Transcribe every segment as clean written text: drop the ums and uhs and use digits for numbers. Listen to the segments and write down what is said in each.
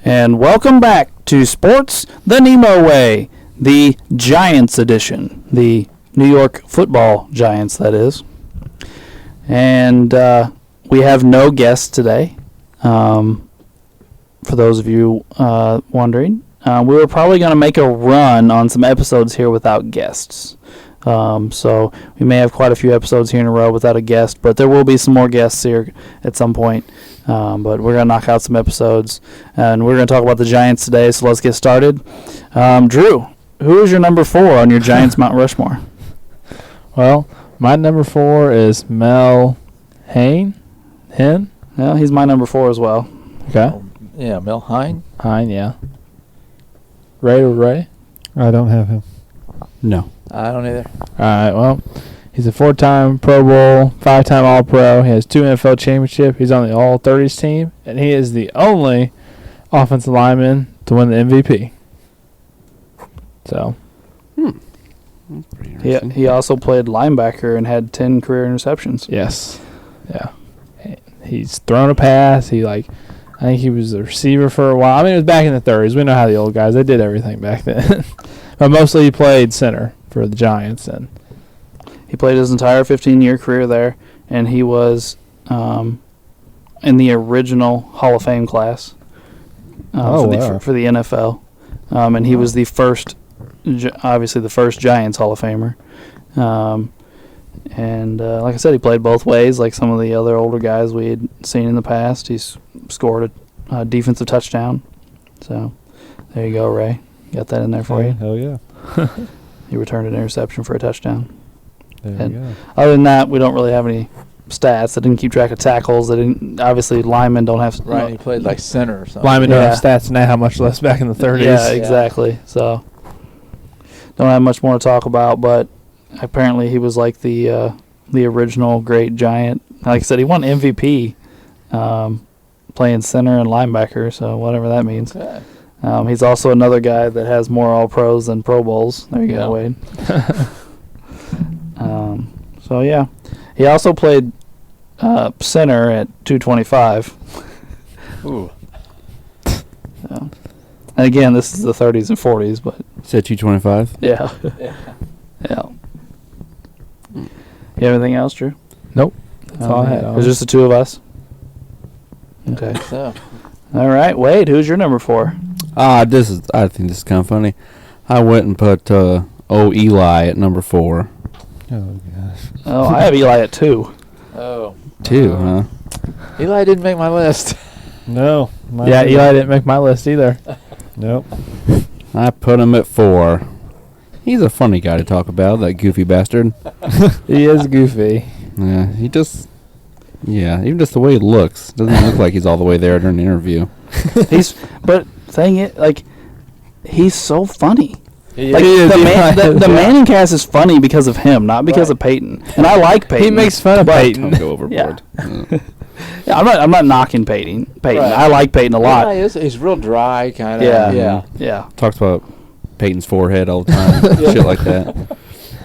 And welcome back to Sports the NEMO Way, the Giants edition, the New York football Giants, that is. And we have no guests today, for those of you wondering. We were probably going to make a run on some episodes here without guests. So we may have quite a few episodes here in a row without a guest, but there will be some more guests here at some point. But we're going to knock out some episodes, and we're going to talk about the Giants today, so let's get started. Drew, who is your number 4 on your Giants Mount Rushmore? Well, my number 4 is Mel Hine. Yeah, he's my number 4 as well. Okay. Yeah, Mel Hine. Hine, yeah. Ray? I don't have him. No. I don't either. All right, well, he's a 4-time Pro Bowl, 5-time All-Pro. He has 2 NFL championships. He's on the All-30s team, and he is the only offensive lineman to win the MVP. So. That's pretty interesting. He also played linebacker and had 10 career interceptions. Yes. Yeah. He's thrown a pass. I think he was a receiver for a while. I mean, it was back in the 30s. We know how the old guys, they did everything back then. But mostly he played center for the Giants. And he played his entire 15-year career there, and he was in the original Hall of Fame class for the NFL. And he was the first, obviously the first Giants Hall of Famer. And like I said, he played both ways, like some of the other older guys we had seen in the past. He's scored a defensive touchdown. So there you go, Ray. Got that in there for you. Hell yeah. He returned an interception for a touchdown. There you go. Other than that, we don't really have any stats. I didn't keep track of tackles. Obviously, linemen don't have. Right, he played like center or something. linemen don't have stats now, how much less back in the 30s. Yeah, exactly. So don't have much more to talk about, but apparently he was like the original great Giant. Like I said, he won MVP playing center and linebacker, so whatever that means. Okay. He's also another guy that has more All-Pros than Pro Bowls. There you go, Wade. So, yeah. He also played center at 225. Ooh. So, and again, this is the 30s and 40s, but... Said 225? Yeah. Yeah. You have anything else, Drew? Nope. That's all I had. It was just the two of us? Okay. So. All right, Wade, who's your number 4? I think this is kind of funny. I went and put Eli at number 4. Oh, gosh. Oh, I have Eli at 2. Oh. 2, huh? Eli didn't make my list. No. Yeah, Eli didn't make my list either. Nope. I put him at 4. He's a funny guy to talk about, that goofy bastard. He is goofy. Yeah, even just the way he looks. Doesn't look like he's all the way there during the interview. He's so funny. Yeah. The Manning cast is funny because of him, not because of Peyton. And I like Peyton. He makes fun of Peyton. Don't go overboard. Yeah, I'm not knocking Peyton. Right. I like Peyton a lot. Eli he's real dry, kind of. Yeah. Talks about Peyton's forehead all the time, shit like that.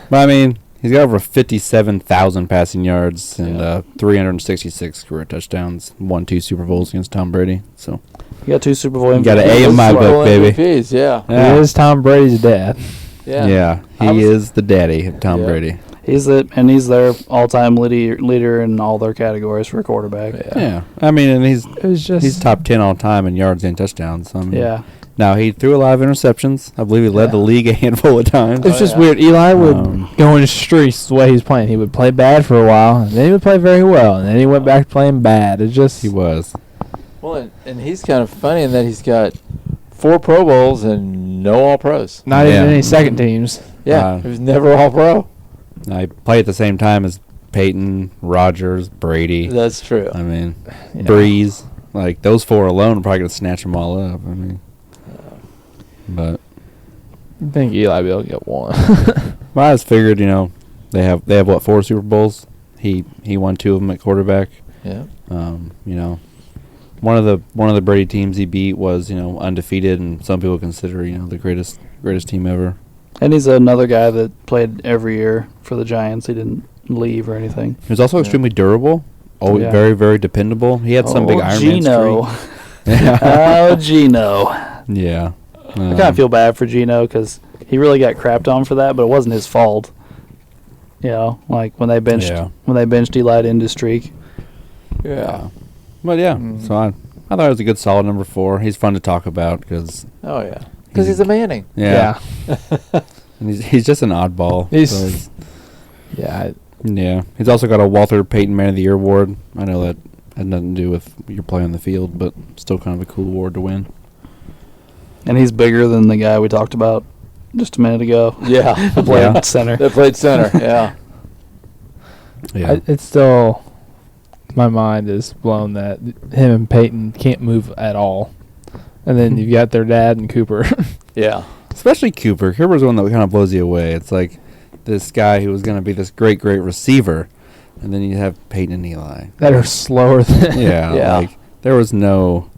But I mean, he's got over 57,000 passing yards and 366 career touchdowns. Won 2 Super Bowls against Tom Brady. So You got 2 Super Bowl MVPs. got an A in my book, baby. MVPs, yeah. He is Tom Brady's dad. Yeah. He is the daddy of Tom Brady. He's their all-time leader in all their categories for a quarterback. Yeah. I mean, and he's He's top 10 all time in yards and touchdowns. I mean, Yeah. Now, he threw a lot of interceptions. I believe he led the league a handful of times. It's just weird. Eli would go in streaks the way he was playing. He would play bad for a while, and then he would play very well, and then he went back to playing bad. It just He was. Well, and he's kind of funny in that he's got 4 Pro Bowls and no All-Pros. not even any second teams. Yeah, he was never All-Pro. I play at the same time as Peyton, Rodgers, Brady. That's true. I mean, Breeze. Like, those 4 alone are probably going to snatch them all up. I mean, but I think Eli will be able to get 1. I just figured, they have what, 4 Super Bowls? He won 2 of them at quarterback. Yeah. One of the Brady teams he beat was undefeated, and some people consider the greatest team ever. And he's another guy that played every year for the Giants. He didn't leave or anything. He was also extremely durable. Very, very dependable. He had some big Iron Man streak. Oh, Gino. Yeah. I kind of feel bad for Gino because he really got crapped on for that, but it wasn't his fault. You know, like when they benched Eli into streak. Yeah. But yeah, so I thought it was a good solid number 4. He's fun to talk about because Oh, yeah. Because he's a Manning. and he's just an oddball. He's yeah. Yeah, he's also got a Walter Payton Man of the Year award. I know that had nothing to do with your play on the field, but still kind of a cool award to win. And he's bigger than the guy we talked about just a minute ago. Yeah. Who played center. That played center, yeah. Yeah, It's still, my mind is blown that him and Peyton can't move at all. And then you've got their dad and Cooper. Yeah. especially Cooper. Cooper's the one that kind of blows you away. It's like this guy who was going to be this great receiver, and then you have Peyton and Eli. That are slower than Yeah. Like there was no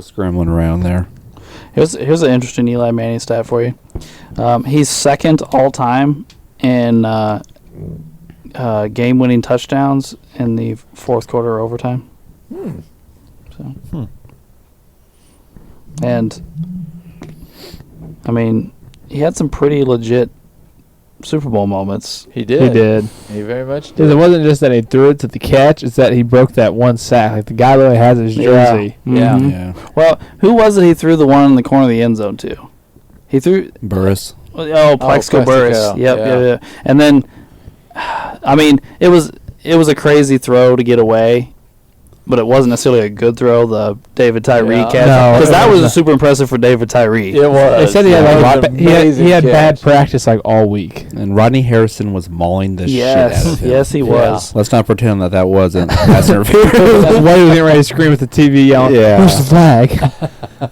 scrambling around there. Here's an interesting Eli Manning stat for you. He's second all time in game-winning touchdowns in the fourth quarter overtime. So, and I mean, he had some pretty legit Super Bowl moments. He did. He did. He very much Because did. it wasn't just that he threw it to the catch, it's that he broke that one sack. Like the guy literally has his jersey. Yeah. Mhm. Yeah, Well, who was it he threw the one in the corner of the end zone to? He threw. Burris. Oh, Plexico Burris. Plexico, Yep, yeah. yeah. And then, I mean, it was a crazy throw to get away, but it wasn't necessarily a good throw. The David Tyree Yeah. catch, No, because that it was was super impressive for David Tyree. It was. They said he had, That like, was an he had amazing bad catch. practice like all week. And Rodney Harrison was mauling the shit out Yes, of him. yes, he was. Let's not pretend that wasn't pass interference. That's why he was getting ready to scream at the TV yelling, Yeah. "Where's the flag?"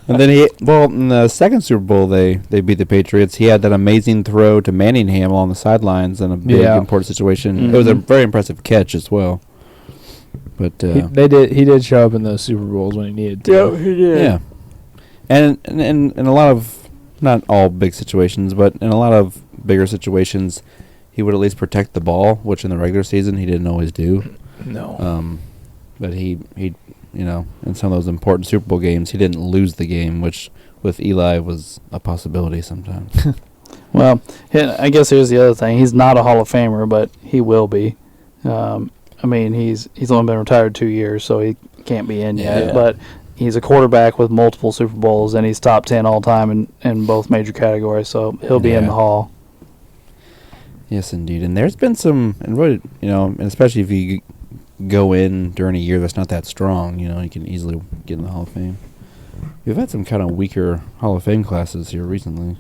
And then in the second Super Bowl, they beat the Patriots. He had that amazing throw to Manningham along the sidelines in a big Yeah. important situation. It was a very impressive catch as well. But He did show up in those Super Bowls when he needed to. Yeah, he did. yeah, and in a lot of, not all big situations, but in a lot of bigger situations, he would at least protect the ball, which in the regular season he didn't always do. No. But he in some of those important Super Bowl games, he didn't lose the game, which with Eli was a possibility sometimes. Well, I guess here's the other thing. He's not a Hall of Famer, but he will be. I mean, he's only been retired 2 years, so he can't be in yet. Yeah. But he's a quarterback with multiple Super Bowls, and he's top 10 all time in both major categories, so he'll be in Yeah. the Hall. Yes, indeed. And there's been some, and really, and especially if you go in during a year that's not that strong, you can easily get in the Hall of Fame. We've had some kind of weaker Hall of Fame classes here recently.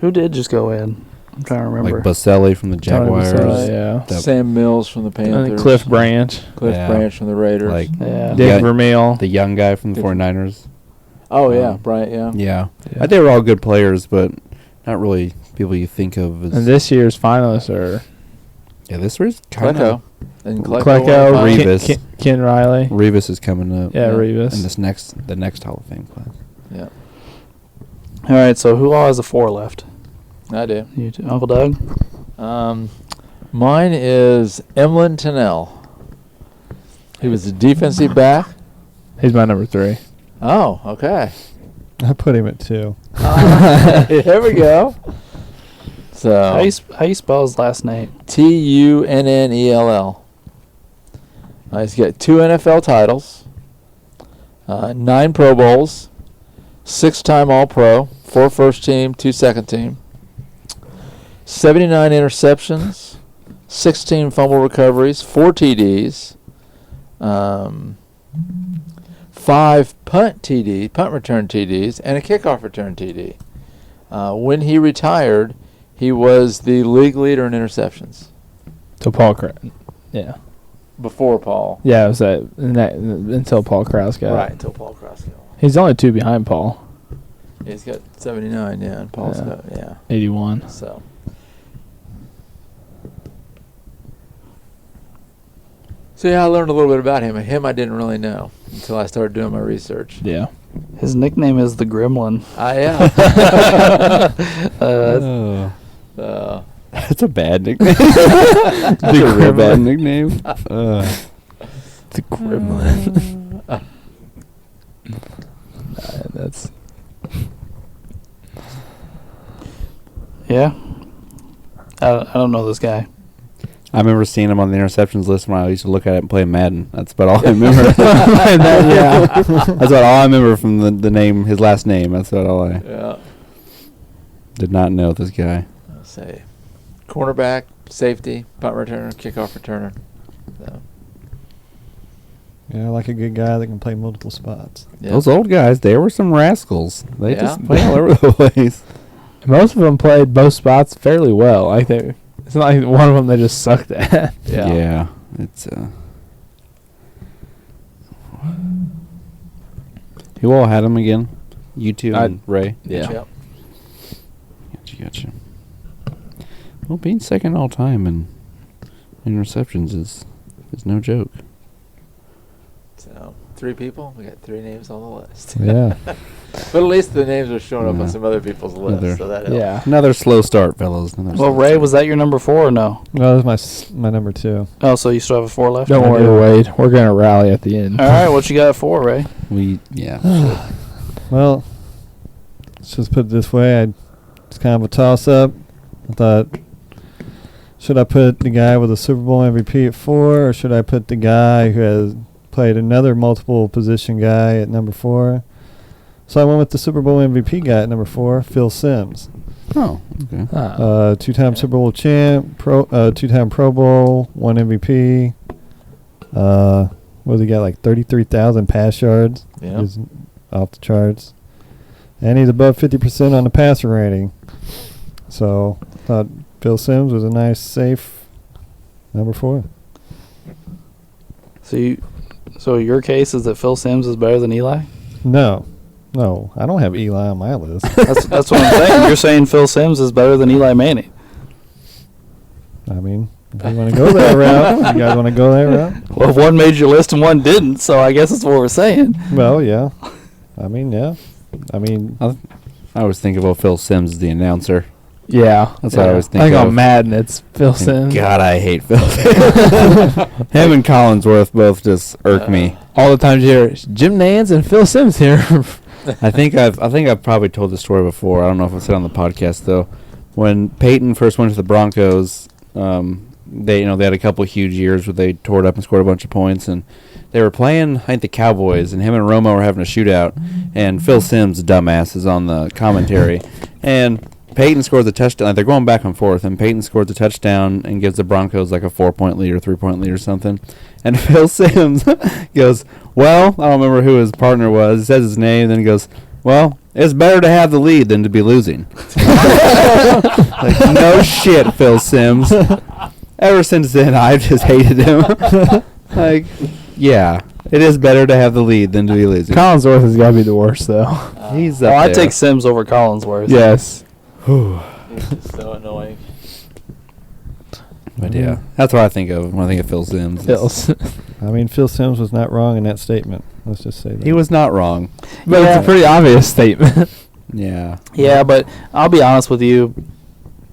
Who did just go in? I'm trying to remember. Like Baselli from the Tony Jaguars. Baselli, yeah. that- Sam Mills from the And then Panthers. Cliff Branch, Cliff Yeah. Branch from the Raiders. Like Yeah. Dick Yeah. Vermeil. the young guy from the 49ers. Oh, yeah. Bryant, yeah. Yeah. Yeah. They were all good players, but not really people you think of as. And this year's finalists are yeah, this was kind Klecko. of. And Klecko, won Reed. five. Revis. Ken Riley. Revis is coming up. Yeah, Yeah. Revis. In the next Hall of Fame class. Yeah, All right, so who all has a 4 left? I do. You two, Uncle Doug? Mine is Emlyn Tennell. He was a defensive back. He's my number 3. Oh, okay. I put him at 2. There we go. How So, you spell his last name? Tunnell. He's got 2 NFL titles, 9 Pro Bowls, 6-time All-Pro, 4 first team, 2 second team, 79 interceptions, 16 fumble recoveries, 4 TDs, 5 punt return TDs, and a kickoff return TD. When he retired, he was the league leader in interceptions So Paul Yeah. before Paul. Yeah, it was until Paul Krause got it. Until Paul Krause. He's only 2 behind Paul. He's got 79, yeah, and Paul's Yeah. got, 81. So. So yeah, I learned a little bit about him. Him I didn't really know until I started doing my research. Yeah. His nickname is the Gremlin. Yeah. That's a bad nickname. That's a real bad nickname. The Gremlin. Yeah. I don't know this guy. I remember seeing him on the interceptions list when I used to look at it and play Madden. That's about all I remember. Yeah. That's about all I remember from the name, his last name. That's about all I Yeah. did not know this guy. I'll say cornerback, safety, punt returner, kickoff returner. So, Yeah, I like a good guy that can play multiple spots. yeah. Those old guys, they were some rascals. They Yeah. just play all over the place. Most of them played both spots fairly well. Like it's not like one of them they just sucked at. Yeah. It's Who all had him again? You two and Ray. Yeah. Yep. Gotcha. Well, being second all time in interceptions is no joke. So 3 people. We got 3 names on the list. Yeah. But at least the names are showing up Yeah. on some other people's lists, so that helps. Yeah. Another slow start, fellas. Another Well, slow Ray, start. was that your number 4 or no? Well, that was my number 2. Oh, so you still have a 4 left? Don't I worry, do. Wade. We're gonna rally at the end. All right, what you got at 4, Ray? Yeah. Well, let's just put it this way. It's kind of a toss-up. I thought, should I put the guy with a Super Bowl MVP at 4, or should I put the guy who has played another multiple position guy at number 4? So I went with the Super Bowl MVP guy at number 4, Phil Simms. Oh, okay. Ah. 2-time Super Bowl champ, 2-time Pro Bowl, 1 MVP. What he got, like 33,000 pass yards? Yeah. He's off the charts. And he's above 50% on the passer rating. So thought Phil Simms was a nice, safe number 4. So your case is that Phil Simms is better than Eli? No, I don't have Eli on my list. That's what I'm saying. You're saying Phil Simms is better than Eli Manning. I mean, if you want to go that route, you guys want to go that route? Well, one made your list and one didn't, so I guess that's what we're saying. Well, yeah. I mean, yeah. I mean, I always think of Phil Simms as the announcer. Yeah. That's what I always think I think of. on Madden, it's Phil And Simms. God, I hate Phil Simms. Him and Collinsworth both just irk me. All the times you hear Jim Nance and Phil Simms here. I think I've probably told this story before. I don't know if I said it on the podcast though. When Peyton first went to the Broncos, they had a couple of huge years where they tore it up and scored a bunch of points, and they were playing, I think, the Cowboys, and him and Romo were having a shootout, and Phil Simms, dumbass, is on the commentary, and Peyton scores a touchdown. Like, they're going back and forth, and Peyton scores a touchdown and gives the Broncos like a 4-point lead or 3-point lead or something. And Phil Simms goes, well, I don't remember who his partner was. He says his name, then he goes, well, it's better to have the lead than to be losing. Like, no shit, Phil Simms. Ever since then, I've just hated him. Like, yeah, it is better to have the lead than to be losing. Collinsworth has got to be the worst, though. He's Oh, up I'd there. take Simms over Collinsworth. Yes. It's just so annoying. But yeah, that's what I think of when I think of Phil Simms. I mean, Phil Simms was not wrong in that statement. Let's just say that. He was not wrong. But Yeah. it's a pretty obvious statement. Yeah. Yeah, but I'll be honest with you.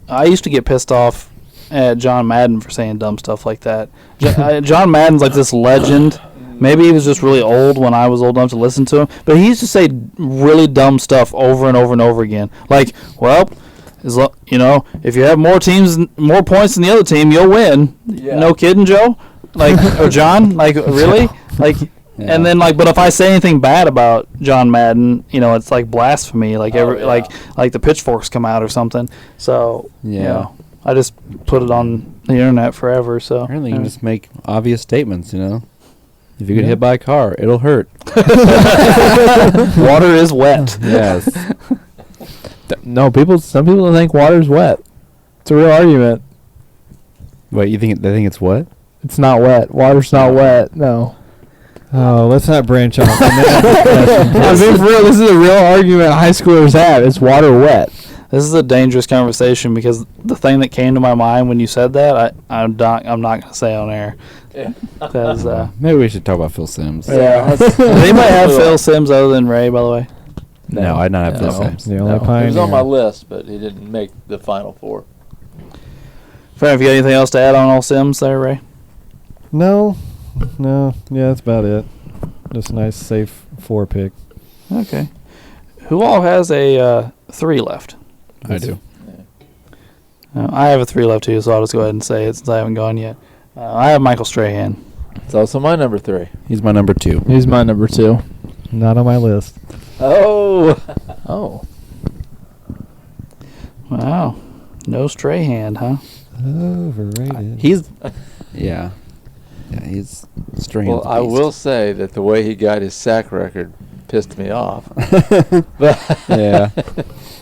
I used to get pissed off at John Madden for saying dumb stuff like that. John Madden's like this legend. Maybe he was just really old when I was old enough to listen to him. But he used to say really dumb stuff over and over and over again. Like, well, if you have more points than the other team, you'll win. Yeah. No kidding, Joe? Like, or John? Like, really? Like, Yeah. and then but if I say anything bad about John Madden, it's like blasphemy. Like like the pitchforks come out or something. So Yeah. I just put it on the internet forever. So Apparently, you can just make obvious statements, If you get hit by a car, it'll hurt. water is wet. Yes. No, some people think water's wet. It's a real argument. Wait, they think it's what? It's not wet. Water's not wet. No. Oh, let's not branch off. from that. I mean, for real, this is a real argument high schoolers have. Is water wet? This is a dangerous conversation because the thing that came to my mind when you said that, I'm not going to say on air. Yeah. Because Maybe we should talk about Phil Simms. yeah. Does anybody have Phil Simms other than Ray, by the way? No, I not have Phil No. Simms. The only No. He pioneer. was on my list, but he didn't make the final 4. Fair enough. You got anything else to add on all Sims there, Ray? No. Yeah, that's about it. Just a nice, safe 4 pick. Okay. Who all has a 3 left? I do. I have a 3 left too, so I'll just go ahead and say it since I haven't gone yet. I have Michael Strahan. It's also my number 3. He's my number 2. He's my number 2. Not on my list. Oh. Oh. Wow. No Strahan, huh? Overrated. He's he's strange. Well, I will say that the way he got his sack record pissed me off. But Yeah.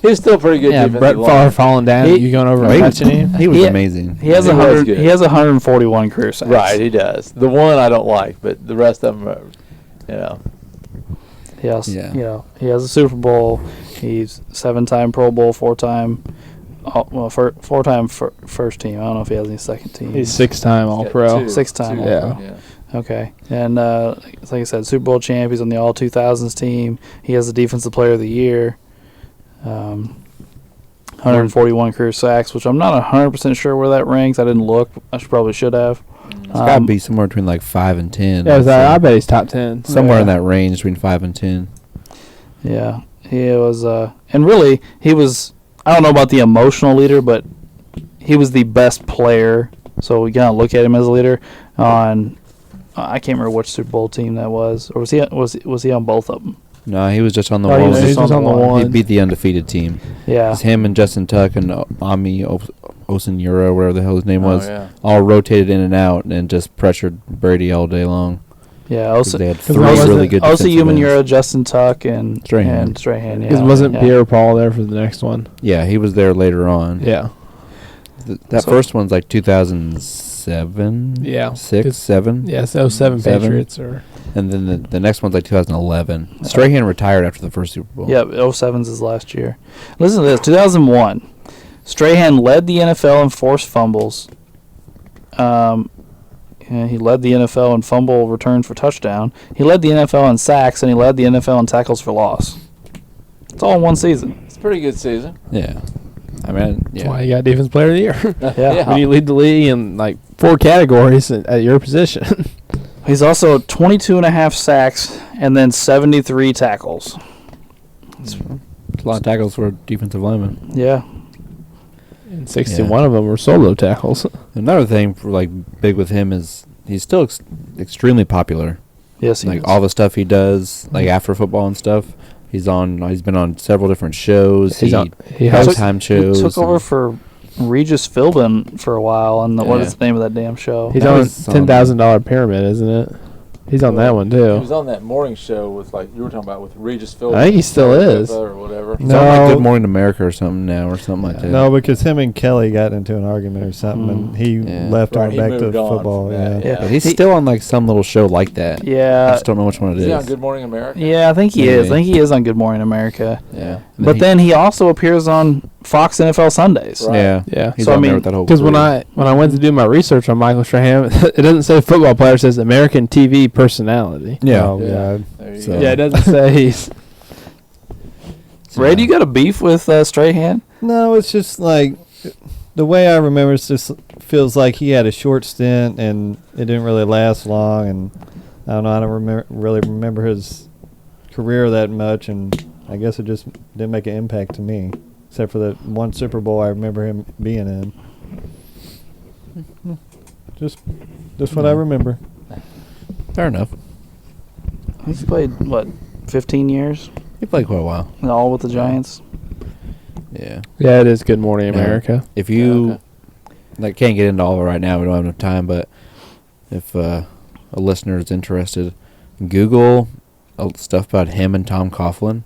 he was still a pretty good Yeah, defensive Brett line. Favre falling down. He- you going over he and was, touching him? he was He- amazing. He has He was 100. good. He has 141 career sacks. Right, he does. The one I don't like, but the rest of them, He has, Yeah. he has a Super Bowl. He's 7-time Pro Bowl, 4-time, four-time first team. I don't know if he has any second team. He's 6-time got All-Pro. 2. 6-time 2, All-Pro. yeah. Okay, and like I said, Super Bowl champ. He's on the All 2000s team. He has the Defensive Player of the Year. 141 career sacks, which I'm not 100% sure where that ranks. I didn't look. I probably should have. It's got to be somewhere between like 5 and 10. Yeah, I'd say. I bet he's top 10. Somewhere in Yeah. that range between 5 and 10. Yeah, he was, and really, he was. I don't know about the emotional leader, but he was the best player. So we gotta look at him as a leader. On, I can't remember which Super Bowl team that was, or was he on both of them? No, he was just on the Oh, he one. was just on the one. He beat the undefeated team. Yeah, It's him and Justin Tuck and Ami Osenura, whatever the hell his name was, yeah. all rotated in and out and just pressured Brady all day long. yeah. 'Cause they had 3 wasn't- really good Osa defensive ends. Umanura, Justin Tuck, and Strahan. Strahan. Yeah, Because wasn't yeah. Pierre-Paul there for the next one? Yeah, he was there later on. Yeah. That So- first one's like 2007, Yeah. 6, 7. Yeah, so 7 Seven. Patriots. And then the next one's like 2011. Strahan retired after the first Super Bowl. Yeah, 07's his last year. Listen to this. 2001, Strahan led the NFL in forced fumbles. And he led the NFL in fumble returns for touchdown. He led the NFL in sacks, and he led the NFL in tackles for loss. It's all in one season. It's a pretty good season. Yeah. I mean, That's why yeah. you got Defense Player of the Year. Yeah. When you lead the league in like 4 categories at your position. He's also 22 and a half sacks and then 73 tackles. It's a lot of tackles for a defensive lineman. Yeah. And 61 of them were solo tackles. Another thing for like big with him is he's still extremely popular. Yes, he Like is. all the stuff he does, like after football and stuff. He's been on several different shows. He He hosts took- halftime He shows. took over for Regis Philbin for a while on what Yeah. is the name of that damn show? He's That on was, $10,000 pyramid, isn't it? He's on that one He too. was on that morning show with, like, you were talking about with Regis Philbin. I think he still is. Or whatever. He's on like No. Good Morning America or something now, or something like that. No, because him and Kelly got into an argument or something, and he Yeah. left Right, and he went back to moved on football. from Yeah. that, Yeah. But he's He- still on like some little show like that. I Yeah. just don't know which one it Is is. he on Good Morning America? Yeah, I think he is. I think he is on Good Morning America. Yeah. But then he also appears on Fox NFL Sundays. Right. Yeah. Yeah. He's So, I on there mean, with that whole Because when crew. I went to do my research on Michael Strahan, it doesn't say football player, it says American TV personality. Yeah. Oh, Yeah. God. There you So- go. Yeah, it doesn't say he's. Ray, do you got a beef with Strahan? No, it's just like the way I remember. It just feels like he had a short stint and it didn't really last long. And I don't know. I don't really remember his career that much, and I guess it just didn't make an impact to me, except for that one Super Bowl I remember him being in. Just what I remember. Fair enough. He's played, what, 15 years? He played quite a while. All with the Giants? Yeah. Yeah, it is Good Morning Yeah. America. If you Okay. like, can't get into all of it right now, we don't have enough time. But if a listener is interested, Google stuff about him and Tom Coughlin,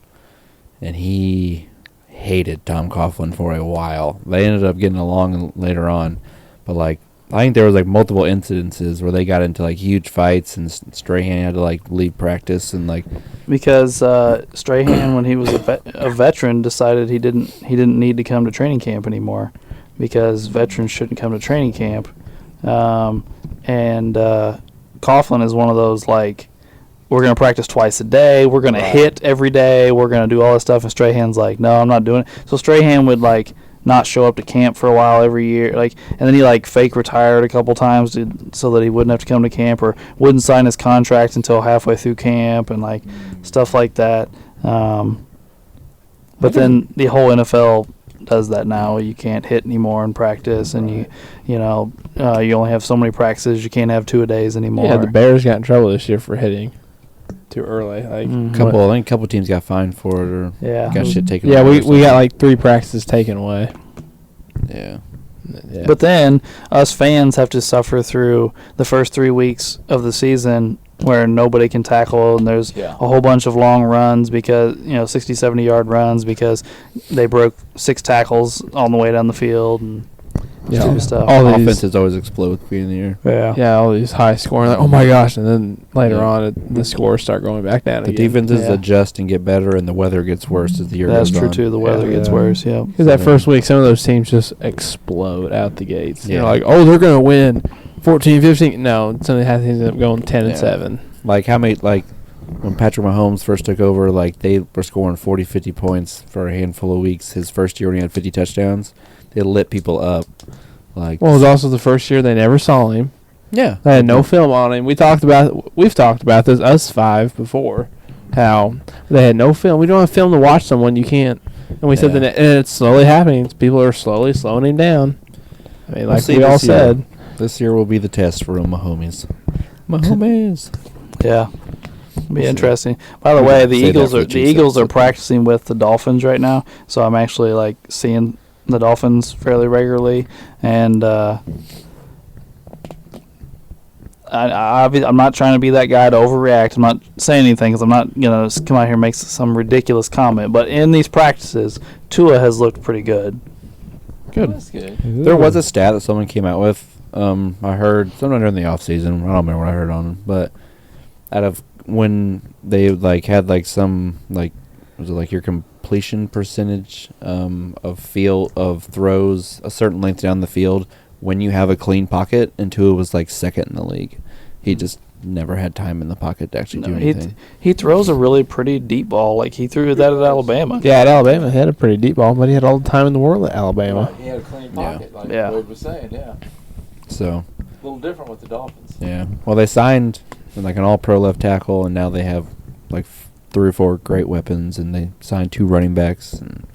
and he hated Tom Coughlin for a while. They ended up getting along later on, but like I think there was like multiple incidences where they got into like huge fights, and Strahan had to like leave practice and like Because Strahan, when he was a veteran, decided he didn't need to come to training camp anymore, because veterans shouldn't come to training camp. And Coughlin is one of those, like, we're going to practice twice a day, we're going to hit every day, we're going to do all this stuff, and Strahan's like, no, I'm not doing it. So Strahan would, like, not show up to camp for a while every year, like, and then he like fake retired a couple times so that he wouldn't have to come to camp, or wouldn't sign his contract until halfway through camp, and like stuff like that. But then the whole NFL does that now. You can't hit anymore in practice, and you only have so many practices. You can't have 2 a days anymore. Yeah, the Bears got in trouble this year for hitting too early. Like I think a couple teams got fined for it or got shit taken Yeah, away. we got like 3 practices taken away. Yeah. Yeah. But then us fans have to suffer through the first 3 weeks of the season where nobody can tackle, and there's a whole bunch of long runs because 60, 70-yard runs because they broke 6 tackles on the way down the field and stupid stuff. All the offenses always explode at the beginning of the year. Yeah, all these high scoring, like, oh my gosh, and then later on the scores start going back down The again. defenses adjust and get better, and the weather gets worse as the year That's goes on. true too. The weather gets worse. Yeah. Because that first week, some of those teams just explode out the gates. Yeah. You're like, oh, they're going to win 14, 15. No, some of the teams end up going 10 and 7. Like when Patrick Mahomes first took over, like they were scoring 40, 50 points for a handful of weeks. His first year when he had 50 touchdowns, they lit people up. Well, it was also the first year they never saw him. Yeah. They had no film on him. We've talked about this, us 5 before, how they had no film. We don't have film to watch someone. You can't. And we said that, and it's slowly happening. People are slowly slowing him down. I mean, like we all said. This year will be the test for Mahomes. Mahomes. Yeah. It'll be interesting. By the way, the Eagles are practicing with the Dolphins right now, so I'm actually like seeing the Dolphins fairly regularly, and I'm not trying to be that guy to overreact. I'm not saying anything because I'm not gonna come out here and make some ridiculous comment. But in these practices, Tua has looked pretty good. Good. That's good. There was a stat that someone came out with. I heard sometime during the off season. I don't remember what I heard on, but out of when they had some was it like your completion percentage of throws a certain length down the field when you have a clean pocket, and Tua was like second in the league. He just never had time in the pocket to actually do anything. He throws a really pretty deep ball. Like he threw that at Alabama. Yeah, at Alabama, he had a pretty deep ball, but he had all the time in the world at Alabama. Right. He had a clean pocket, like Wade was saying. Yeah. So. A little different with the Dolphins. Yeah. Well, they signed like an all-pro left tackle, and now they have like 3 or 4 great weapons, and they signed 2 running backs, and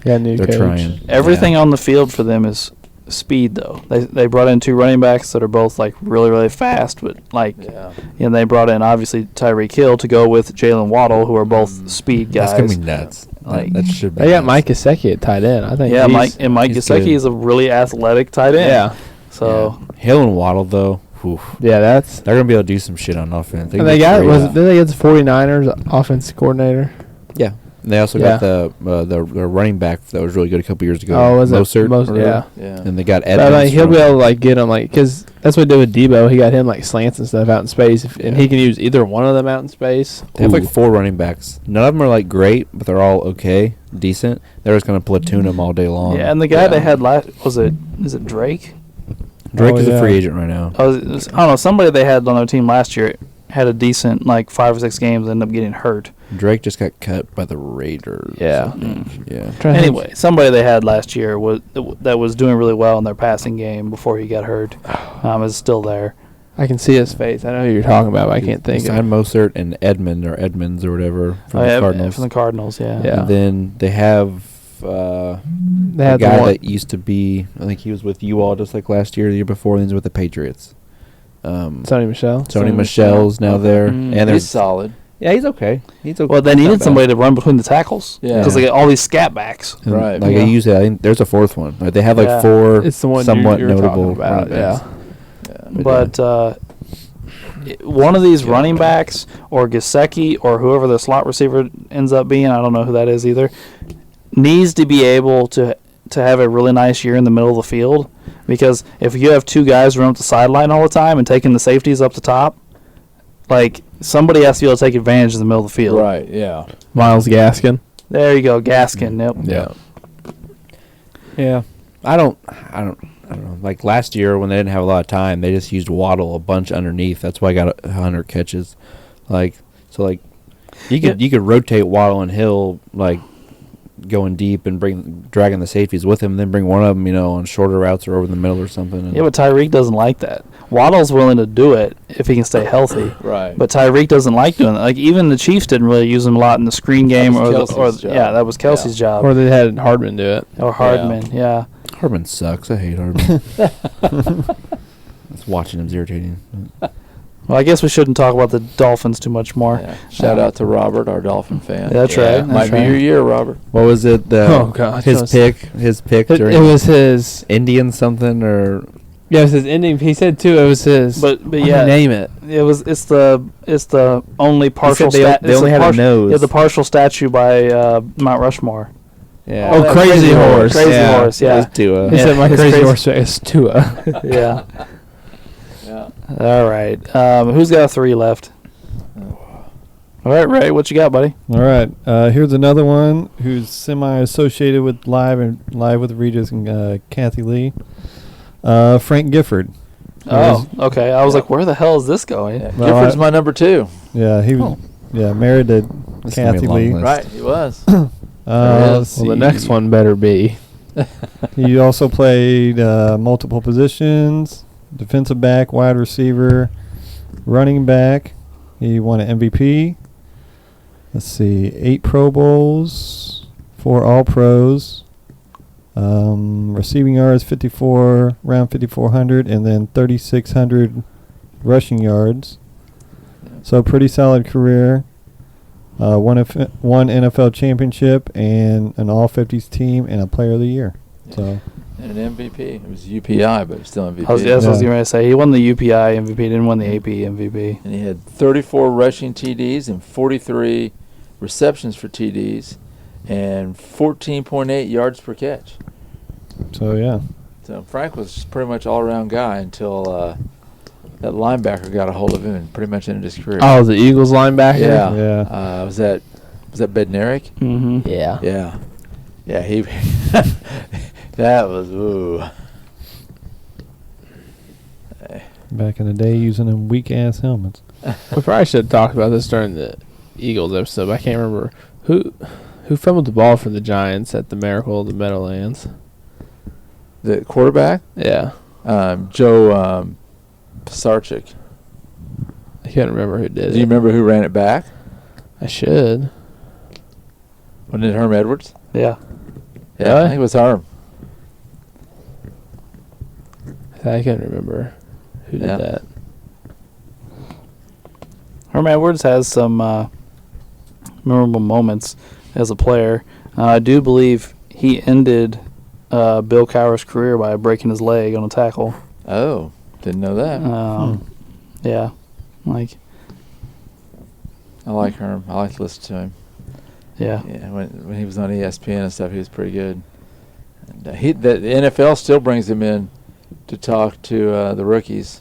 they're trying. Everything on the field for them is speed, though. They brought in 2 running backs that are both like really, really fast, but they brought in obviously Tyreek Hill to go with Jalen Waddle, who are both speed guys. That's gonna be nuts. That should be. They got Mike Gesicki at tight end. I think. Yeah, Mike Gesicki is a really athletic tight end. Yeah. So Hill and Waddle though. Oof. Yeah, they're gonna be able to do some shit on offense. Did they get the 49ers offense coordinator? Yeah. They also got the running back that was really good a couple years ago. Oh, was Mostert? Yeah. And they got Edmonds. But he'll be able to get him because that's what he did with Debo. He got him slants and stuff out in space, and he can use either one of them out in space. They have 4 running backs. None of them are great, but they're all okay, decent. They're just gonna platoon them all day long. Yeah, and the guy they had last is it Drake? Drake is a free agent right now. I don't know. Somebody they had on their team last year had a decent 5 or 6 games, ended up getting hurt. Drake just got cut by the Raiders. Yeah. Yeah. Anyway, somebody they had last year that was doing really well in their passing game before he got hurt is still there. I can see his face. I know who you're talking about, but I can't think of it. Mostert and Edmonds or whatever from the Cardinals. From the Cardinals, yeah. And then they have the guy that used to be, I think he was with you all just like last year, the year before, and he's with the Patriots. Sony Michel. Sony Michel's now there. And he's solid. Yeah, he's okay. Well, they needed somebody to run between the tackles. Yeah. Because they got all these scat backs. And I think there's a 4th one. They have 4 it's the one somewhat you're notable about, But one of these running backs or Gesicki or whoever the slot receiver ends up being, I don't know who that is either, needs to be able to have a really nice year in the middle of the field, because if you have 2 guys running up the sideline all the time and taking the safeties up the top, somebody has to be able to take advantage in the middle of the field. Right, yeah. Myles Gaskin. There you go, Gaskin. Yep. Yeah. Yeah. I don't know. Last year when they didn't have a lot of time, they just used Waddle a bunch underneath. That's why I got 100 catches. You could rotate Waddle and Hill going deep and dragging the safeties with him, and then bring one of them, on shorter routes or over the middle or something. Yeah, but Tyreek doesn't like that. Waddle's willing to do it if he can stay healthy. Right. But Tyreek doesn't like doing that. Like, even the Chiefs didn't really use him a lot in the screen game. That was Kelsey's job. Or they had Hardman do it. Or Hardman, yeah. Hardman sucks. I hate Hardman. Just watching him's irritating. Well, I guess we shouldn't talk about the Dolphins too much more. Yeah. Shout out to Robert, our Dolphin fan. That's right. That's Might be right. your year, Robert. What was it? Oh, God. His pick during It was his. Indian something or Yeah, it was his ending. He said, too, it was his. But yeah. Name it. It's the only partial they only had a nose. Yeah, the partial statue by Mount Rushmore. yeah. Oh, Crazy Horse. Crazy Horse, yeah. It was Tua. He said, my it's crazy crazy. horse is Tua. Yeah. Yeah. All right. Who's got 3 left? All right, Ray, what you got, buddy? All right. Here's another one who's semi-associated with Live with Regis and Kathy Lee. Frank Gifford. Oh, okay. I was like, where the hell is this going? Yeah. Well, Gifford's my number 2. Yeah, he was married to This is gonna be Kathy a long Lee. list. Right, he was. Let's Well, the see. next one better be. He also played multiple positions: defensive back, wide receiver, running back. He won an MVP. Let's see, 8 Pro Bowls, 4 All Pros. Receiving yards 54, around 5,400, and then 3,600 rushing yards. So pretty solid career. One NFL championship and an All 50s team and a Player of the Year. So And an MVP. It was UPI, but it's still MVP. That's what I was going to say. He won the UPI MVP, didn't win the AP MVP. And he had 34 rushing TDs and 43 receptions for TDs and 14.8 yards per catch. yeah. So Frank was pretty much all-around guy until that linebacker got a hold of him and pretty much ended his career. Oh, the Eagles linebacker? Yeah. Yeah. Was that Bednarik? Mm-hmm. Yeah. Yeah. Yeah, he that was ooh. Back in the day, using them weak ass helmets. We probably should have talked about this during the Eagles episode, but I can't remember who fumbled the ball for the Giants at the Miracle of the Meadowlands. The quarterback, Yeah. Joe Pisarcik. I can't remember who did Do it. you remember who ran it back? I should. Wasn't it Herm Edwards? Yeah. Yeah, Really? I think it was Herm. I can't remember who Yeah. did that. Herm Edwards has some memorable moments as a player. I do believe he ended Bill Cowher's career by breaking his leg on a tackle. Oh, didn't know that. Yeah. Like, I like Herm. I like to listen to him. yeah. Yeah, when he was on ESPN and stuff, he was pretty good. And the NFL still brings him in to talk to the rookies.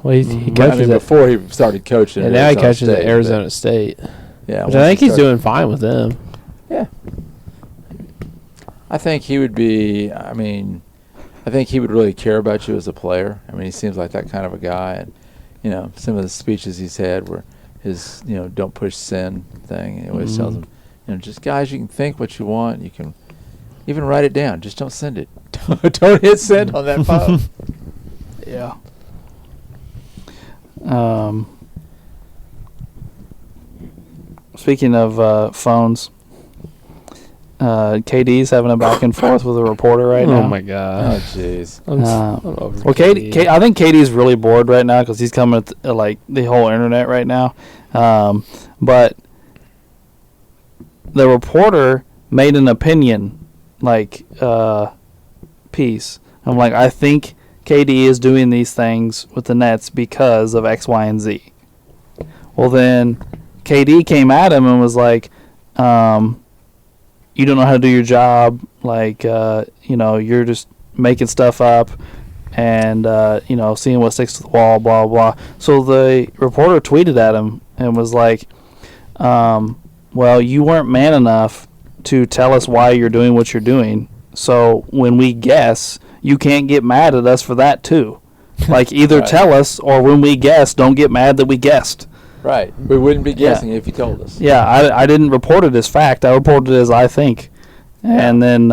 Well, he Mhm. coaches at, before he started coaching. and at now he Arizona coaches at State, Arizona State. but, yeah, Which once I think he he's started- doing fine with them. Yeah. I think he would be. I think he would really care about you as a player. I mean, he seems like that kind of a guy, and some of the speeches he's had were his, don't push sin thing. He always tells them, just guys, you can think what you want. You can even write it down. Just don't send it. Don't hit send on that phone. Yeah. Speaking of phones, KD's having a back and forth with a reporter right now. Oh, my God. Oh, jeez. I'm over Well, KD, I think KD's really bored right now because he's coming at like the whole internet right now. But the reporter made an opinion piece. I'm like, I think KD is doing these things with the Nets because of X, Y, and Z. Well, then KD came at him and was like, you don't know how to do your job. Like, you're just making stuff up and, seeing what sticks to the wall, blah, blah. So the reporter tweeted at him and was like, well, you weren't man enough to tell us why you're doing what you're doing. So when we guess, you can't get mad at us for that too. Like, either Right. tell us, or when we guess, don't get mad that we guessed. Right. We wouldn't be guessing if you told us. Yeah, I didn't report it as fact. I reported it as I think. And then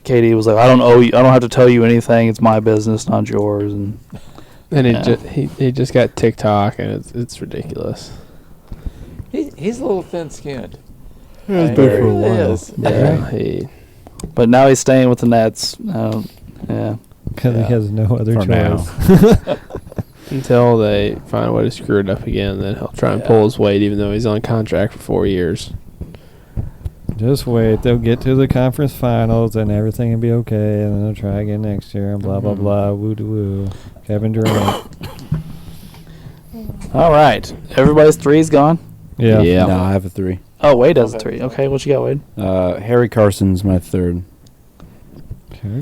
Katie was like, I don't owe you. I don't have to tell you anything. It's my business, not yours. And And Yeah. he just got TikTok, and it's ridiculous. He's a little thin-skinned. It's He been for a really while. is. Yeah, But now he's staying with the Nets. Yeah. Because Yeah. he has no other For now. choice. until they find a way to screw it up again, then he'll try and pull his weight, even though he's on contract for 4 years. Just wait. They'll get to the conference finals and everything will be okay. And then they'll try again next year and blah, blah, blah. Woo to woo. Kevin Durant. All right. Everybody's three's gone. Yeah. Yeah. No, I have a 3. Oh, Wade has a 3. Okay, what you got, Wade? Harry Carson's my 3rd.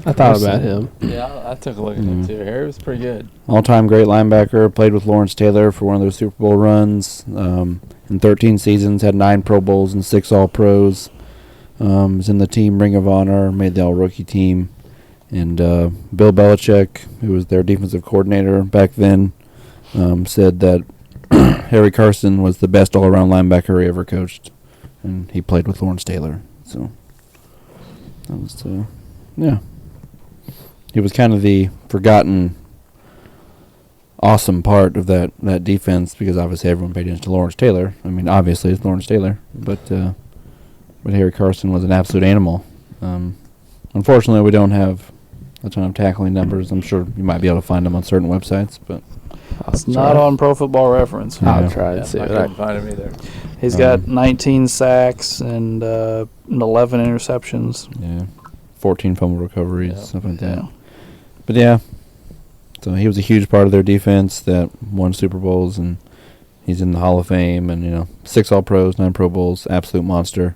I thought about him. Yeah, I took a look at him too. Harry was pretty good. All-time great linebacker. Played with Lawrence Taylor for one of those Super Bowl runs. In 13 seasons, had 9 Pro Bowls and 6 All-Pros. Was in the team Ring of Honor. Made the All-Rookie team. And Bill Belichick, who was their defensive coordinator back then, said that Harry Carson was the best all-around linebacker he ever coached. And he played with Lawrence Taylor. So that was, yeah. He was kind of the forgotten awesome part of that defense, because obviously everyone paid attention to Lawrence Taylor. I mean, obviously it's Lawrence Taylor, but Harry Carson was an absolute animal. Unfortunately, we don't have a ton of tackling numbers. I'm sure you might be able to find them on certain websites, but It's not on Pro Football Reference. Yeah. I'll try Yeah, and see I what couldn't find him either. He's got 19 sacks and 11 interceptions. yeah, 14 fumble recoveries, Yeah. stuff like that. Yeah. But yeah, so he was a huge part of their defense that won Super Bowls, and he's in the Hall of Fame, and 6 All-Pros, 9 Pro Bowls, absolute monster.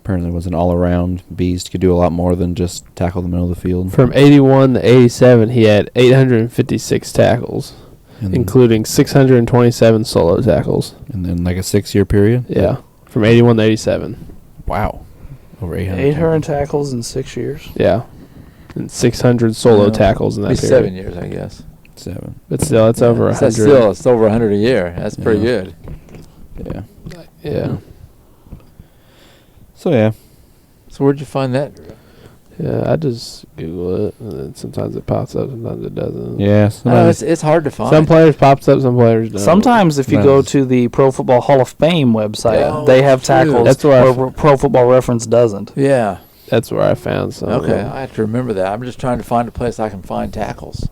Apparently was an all-around beast, could do a lot more than just tackle the middle of the field. From 81 to 87, he had 856 tackles, And, including 627 solo tackles. and then like a 6-year period. Yeah, from 81 to 87. Wow, over 800. 800 tackles in 6 years. Yeah, and 600 solo Yeah. tackles in that Maybe period. 7 years, I guess. 7. But still, it's over So 100. still, it's over 100 a year. That's pretty Yeah. good. Yeah. Yeah, So yeah, So where'd you find that? yeah. I just Google it, and then sometimes it pops up, sometimes it doesn't. yeah. It's hard to find. Some players pops up, some players don't. Sometimes if you go Nice. to the Pro Football Hall of Fame website, Yeah. they have True. tackles That's where I where Pro Football Reference doesn't. Yeah. That's where I found some. of Okay, them. I have to remember that. I'm just trying to find a place I can find tackles.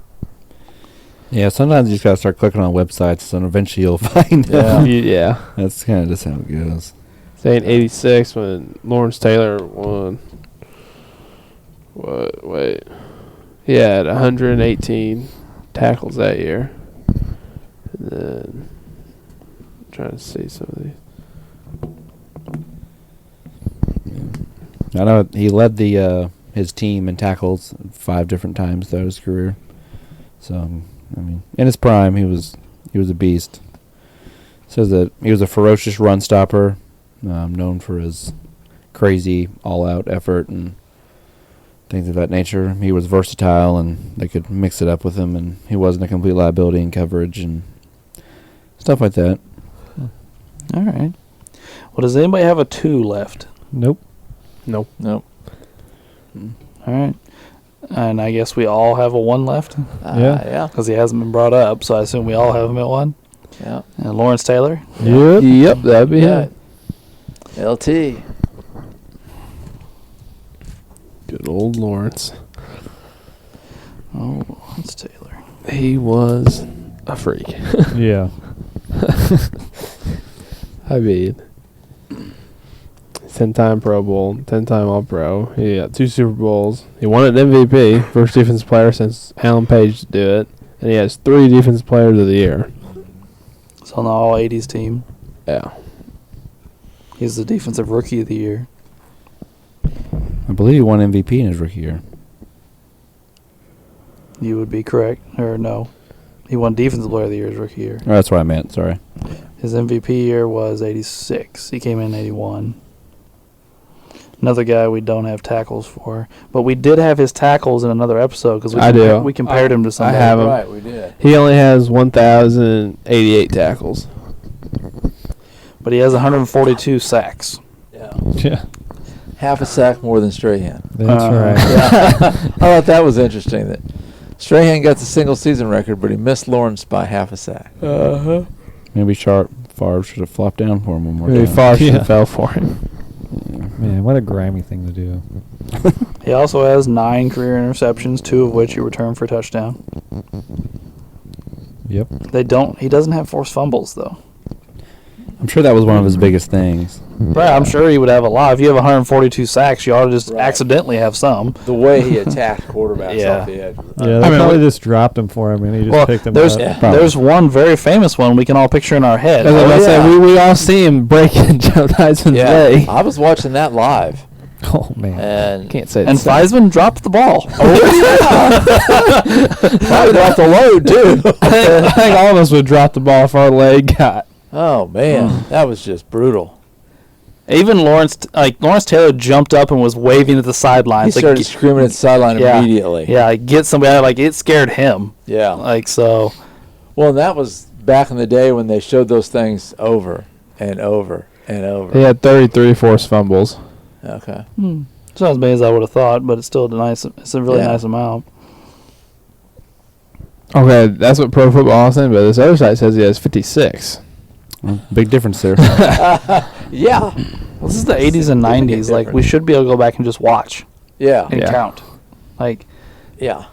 Yeah, sometimes you just gotta start clicking on websites, and eventually you'll find Yeah. them. Yeah. That's kind of just how it goes. Saying 86 when Lawrence Taylor won. What? Wait. He had 118 tackles that year. And then I'm trying to see some of these. I know he led the his team in tackles 5 different times throughout his career. So I mean, in his prime, he was a beast. Says that he was a ferocious run stopper, known for his crazy all-out effort and things of that nature. He was versatile, and they could mix it up with him, and he wasn't a complete liability in coverage and stuff like that. All right. Well, does anybody have a 2 left? Nope. Nope. Nope. All right. And I guess we all have a 1 left Yeah. Yeah. because he hasn't been brought up, so I assume we all have him at 1. Yeah. And Lawrence Taylor. Yep. Yep, that'd be Yeah. it. LT. Good old Lawrence. Oh, Lawrence Taylor. He was a freak. Yeah. I mean, 10-time Pro Bowl, 10-time All-Pro. He got 2 Super Bowls. He won an MVP, first defensive player since Alan Page to do it. And he has 3 defensive players of the year. He's on the All-80s team. Yeah. He's the Defensive Rookie of the Year. I believe he won MVP in his rookie year. You would be correct. Or no. He won Defensive Player of the Year his rookie year. Oh, that's what I meant. Sorry. His MVP year was 86. He came in 81. Another guy we don't have tackles for. But we did have his tackles in another episode because I do. we compared him to somebody. have him. Right, we did. He only has 1,088 tackles. But he has 142 sacks. Yeah. Yeah. Half a sack more than Strahan. That's right. I thought that was interesting. That Strahan got the single season record, but he missed Lawrence by half a sack. Maybe Favre should have flopped down for him one more Maybe time. Favre should have fell for him. Man, what a grimy thing to do. He also has 9 career interceptions, 2 of which he returned for a touchdown. Yep. He doesn't have forced fumbles, though. I'm sure that was one of his biggest things. Right, I'm sure he would have a lot. If you have 142 sacks, you ought to just Right. accidentally have some. The way he attacked quarterbacks Yeah. off the edge. Yeah, they probably just dropped him for him, and he just picked him there's up. there's one very famous one we can all picture in our head. As I was about to say, yeah. we all see him breaking Joe Theismann's leg. I was watching that live, Oh, man. and Can't say And it's not. Theismann dropped the ball. probably dropped the load too. I think all of us would drop the ball if our leg got. Oh man, that was just brutal. Even Lawrence Taylor jumped up and was waving at the He sidelines. started screaming at the sideline Yeah. immediately. Yeah, get somebody out. Like, it scared him. Yeah. So. Well, and that was back in the day when they showed those things over and over and over. He had 33 forced fumbles. Okay. It's not as many as I would have thought, but it's still it's a really Yeah. nice amount. Okay, that's what Pro Football is saying, but this other site says he has 56. Well, big difference there. Yeah. Well, this is the 80s and 90s. Like, we should be able to go back and just watch Yeah. and Yeah. count. Like, Yeah.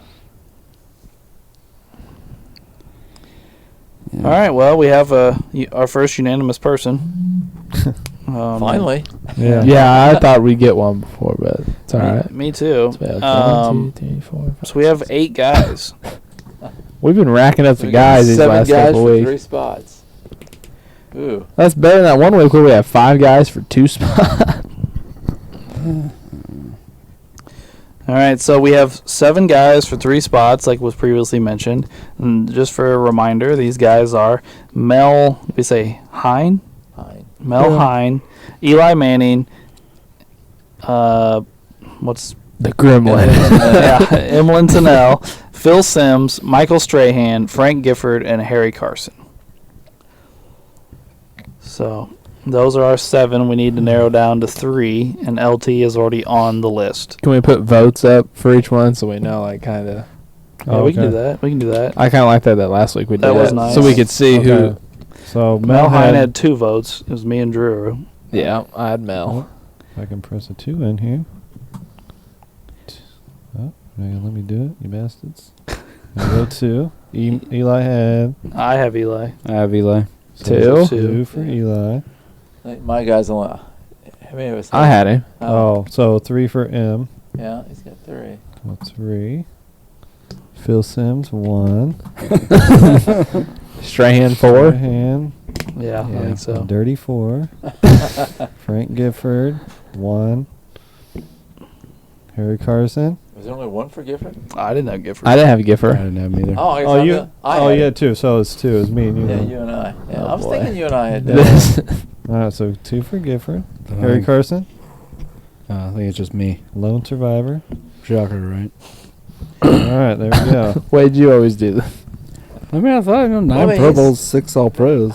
all right, well, we have our first unanimous person. Finally. Yeah. Yeah, I thought we'd get one before, but it's all right. Me too. It's bad. 1, 2, 3, 4, 5. So we have 8 guys. We've been racking up the We got guys these 7 last guys couple for weeks. 3 spots. Ooh. That's better than that one week where we have 5 guys for 2 spots. All right, so we have 7 guys for 3 spots, like was previously mentioned. And just for a reminder, these guys are Mel Fine. Hine, Eli Manning, what's The Gremlin. Emlyn Tennell, Phil Simms, Michael Strahan, Frank Gifford, and Harry Carson. So those are our 7. We need to narrow down to 3, and LT is already on the list. Can we put votes up for each one so we know, like, kind of? Yeah, we can do okay. that. We can do that. I kind of like that last week we did That was nice. so we could see who. Okay. So Mel Hine had 2 votes. It was me and Drew. Yeah, I had Mel. I can press a 2 in here. Oh, let me do it, you bastards. I go 2. Eli had. I have Eli. I have Eli. Two. 2 for Eli. I think my guy's only. How many of us? I had him. Oh, so 3 for M. Yeah, he's got 3. Well, 3. Phil Simms 1. Strahan 4. Hand. Yeah, I think so. Dirty 4. Frank Gifford 1. Harry Carson. Was there only 1 for Gifford? I didn't have Gifford. I didn't have I Giffer. didn't have him either. Oh, I guess Oh, I'm you. the- I Oh, had you it. had 2. So it's 2. It's me and you. Yeah, then. you and I. Yeah, Oh, I was boy. thinking you and I had done This- it. All right, so 2 for Gifford. I Harry think- Carson, I think it's just me. lone survivor. Shocker, right? All right, there we go. Wade, you always do that. I mean, I thought 9 Well, Pro Bowls, 6 All Pros.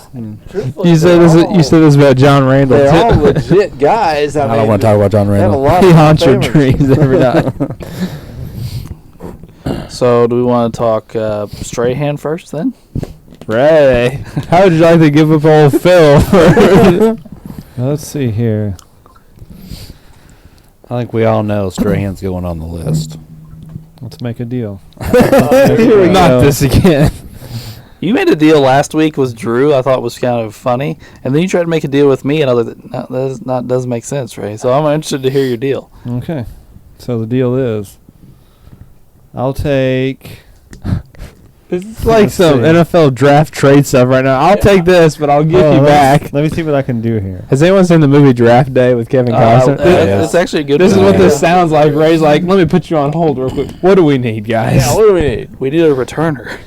Truthfully, You said they're this. all- You said this about John Randall They're all too. legit guys. I don't want to talk about John they have a Randall. lot He of haunts your famous. dreams every night. So do we want to talk Strahan first then? Ray, how would you like to give up old Phil? Now, let's see here. I think we all know Strahan's going on the list. Let's make a deal. Not this again. You made a deal last week with Drew. I thought was kind of funny, and then you tried to make a deal with me, and I was like, no, that doesn't make sense, Ray. So I'm interested to hear your deal. Okay. So the deal is, I'll take. It's like Let's some see. NFL draft trade stuff right now. I'll take this, but I'll give you back. Let me see what I can do here. Has anyone seen the movie Draft Day with Kevin Costner? yeah. It's actually a good. This is movie. what this sounds like. Ray's like, let me put you on hold real quick. What do we need, guys? Yeah, what do we need? We need a returner.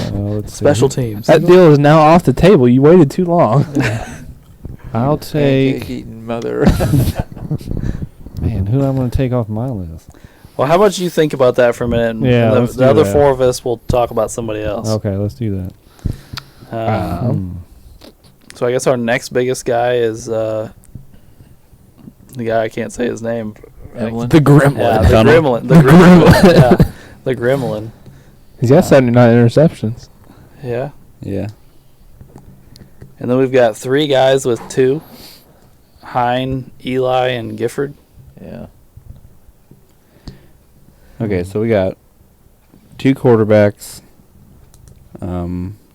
So let's see. Special teams. That deal is now off the table. You waited too long. I'll take. Pancake-eating mother. Man, who I'm going to take off my list? Well, how about you think about that for a minute? And Yeah, the let's the do other that. 4 of us will talk about somebody else. Okay, let's do that. So I guess our next biggest guy is the guy I can't say his name. Emlyn? The Gremlin. Yeah, the Tunnel. Gremlin. The Gremlin. Yeah, the Gremlin. He's got 79 interceptions. Yeah. Yeah. And then we've got 3 guys with 2. Hine, Eli, and Gifford. Yeah. Okay, so we got 2 quarterbacks.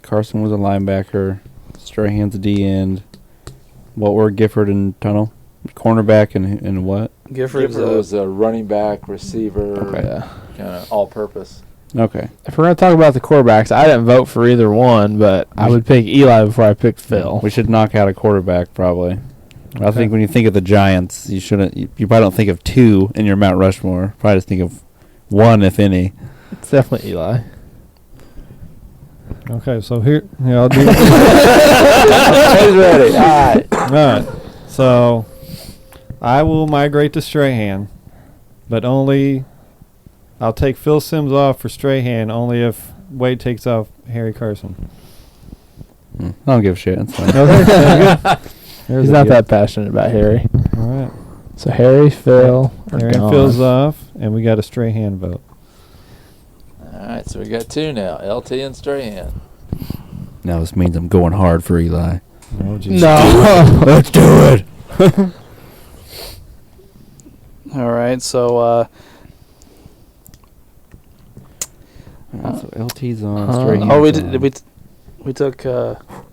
Carson was a linebacker. Strahan's a D end. What were Gifford and Tunnel? Cornerback and what? Gifford's Gifford was a running back, receiver, Okay. Yeah. kind of all-purpose. Okay. If we're going to talk about the quarterbacks, I didn't vote for either one, but I would pick Eli before I picked Phil. We should knock out a quarterback probably. I think when you think of the Giants, you shouldn't. You probably don't think of 2 in your Mount Rushmore. Probably just think of 1, if any. It's definitely Eli. Okay, so here I'll do. He's ready. All right. All right. So I will migrate to Strahan, but only I'll take Phil Simms off for Strahan only if Wade takes off Harry Carson. I don't give a shit. That's fine. He's not that passionate about Harry. All right. So Harry, Phil, are Harry gone. and Phil's off, and we got a Strahan vote. All right, so we got 2 now, LT and Strahan. Now this means I'm going hard for Eli. Oh, geez. No. Let's do it. all right. So So LT's on. Strahan's oh, on. we took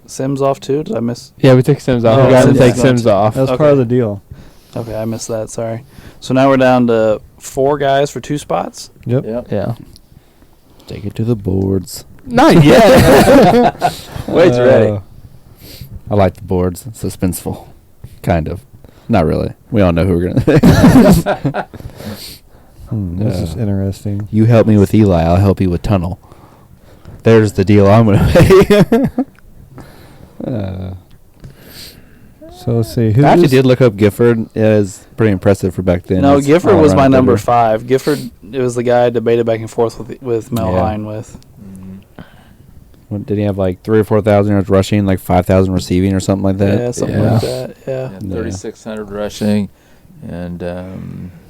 Sims off too. Did I miss? Yeah, we took Sims off. Oh, we got to Sims take is Sims off. That's Okay. part of the deal. Okay, I missed that. Sorry. So now we're down to 4 guys for 2 spots. Yep. Yep. Yeah. Take it to the boards. Not yet. Wade's ready. I like the boards. It's suspenseful. Kind of. Not really. We all know who we're going to This is interesting. You help me with Eli, I'll help you with Tunnel. There's the deal I'm going to make. So let's see. Who I actually is- did look up Gifford. It is pretty impressive for back then. No, It's Gifford all was around my number better. 5. Gifford, it was the guy I debated back and forth with Mel Yeah. Hine with. What, did he have like 3,000 or 4,000 yards rushing, like 5,000 receiving or something like that? Yeah, something Yeah. like that. Yeah. Yeah, 3,600 rushing and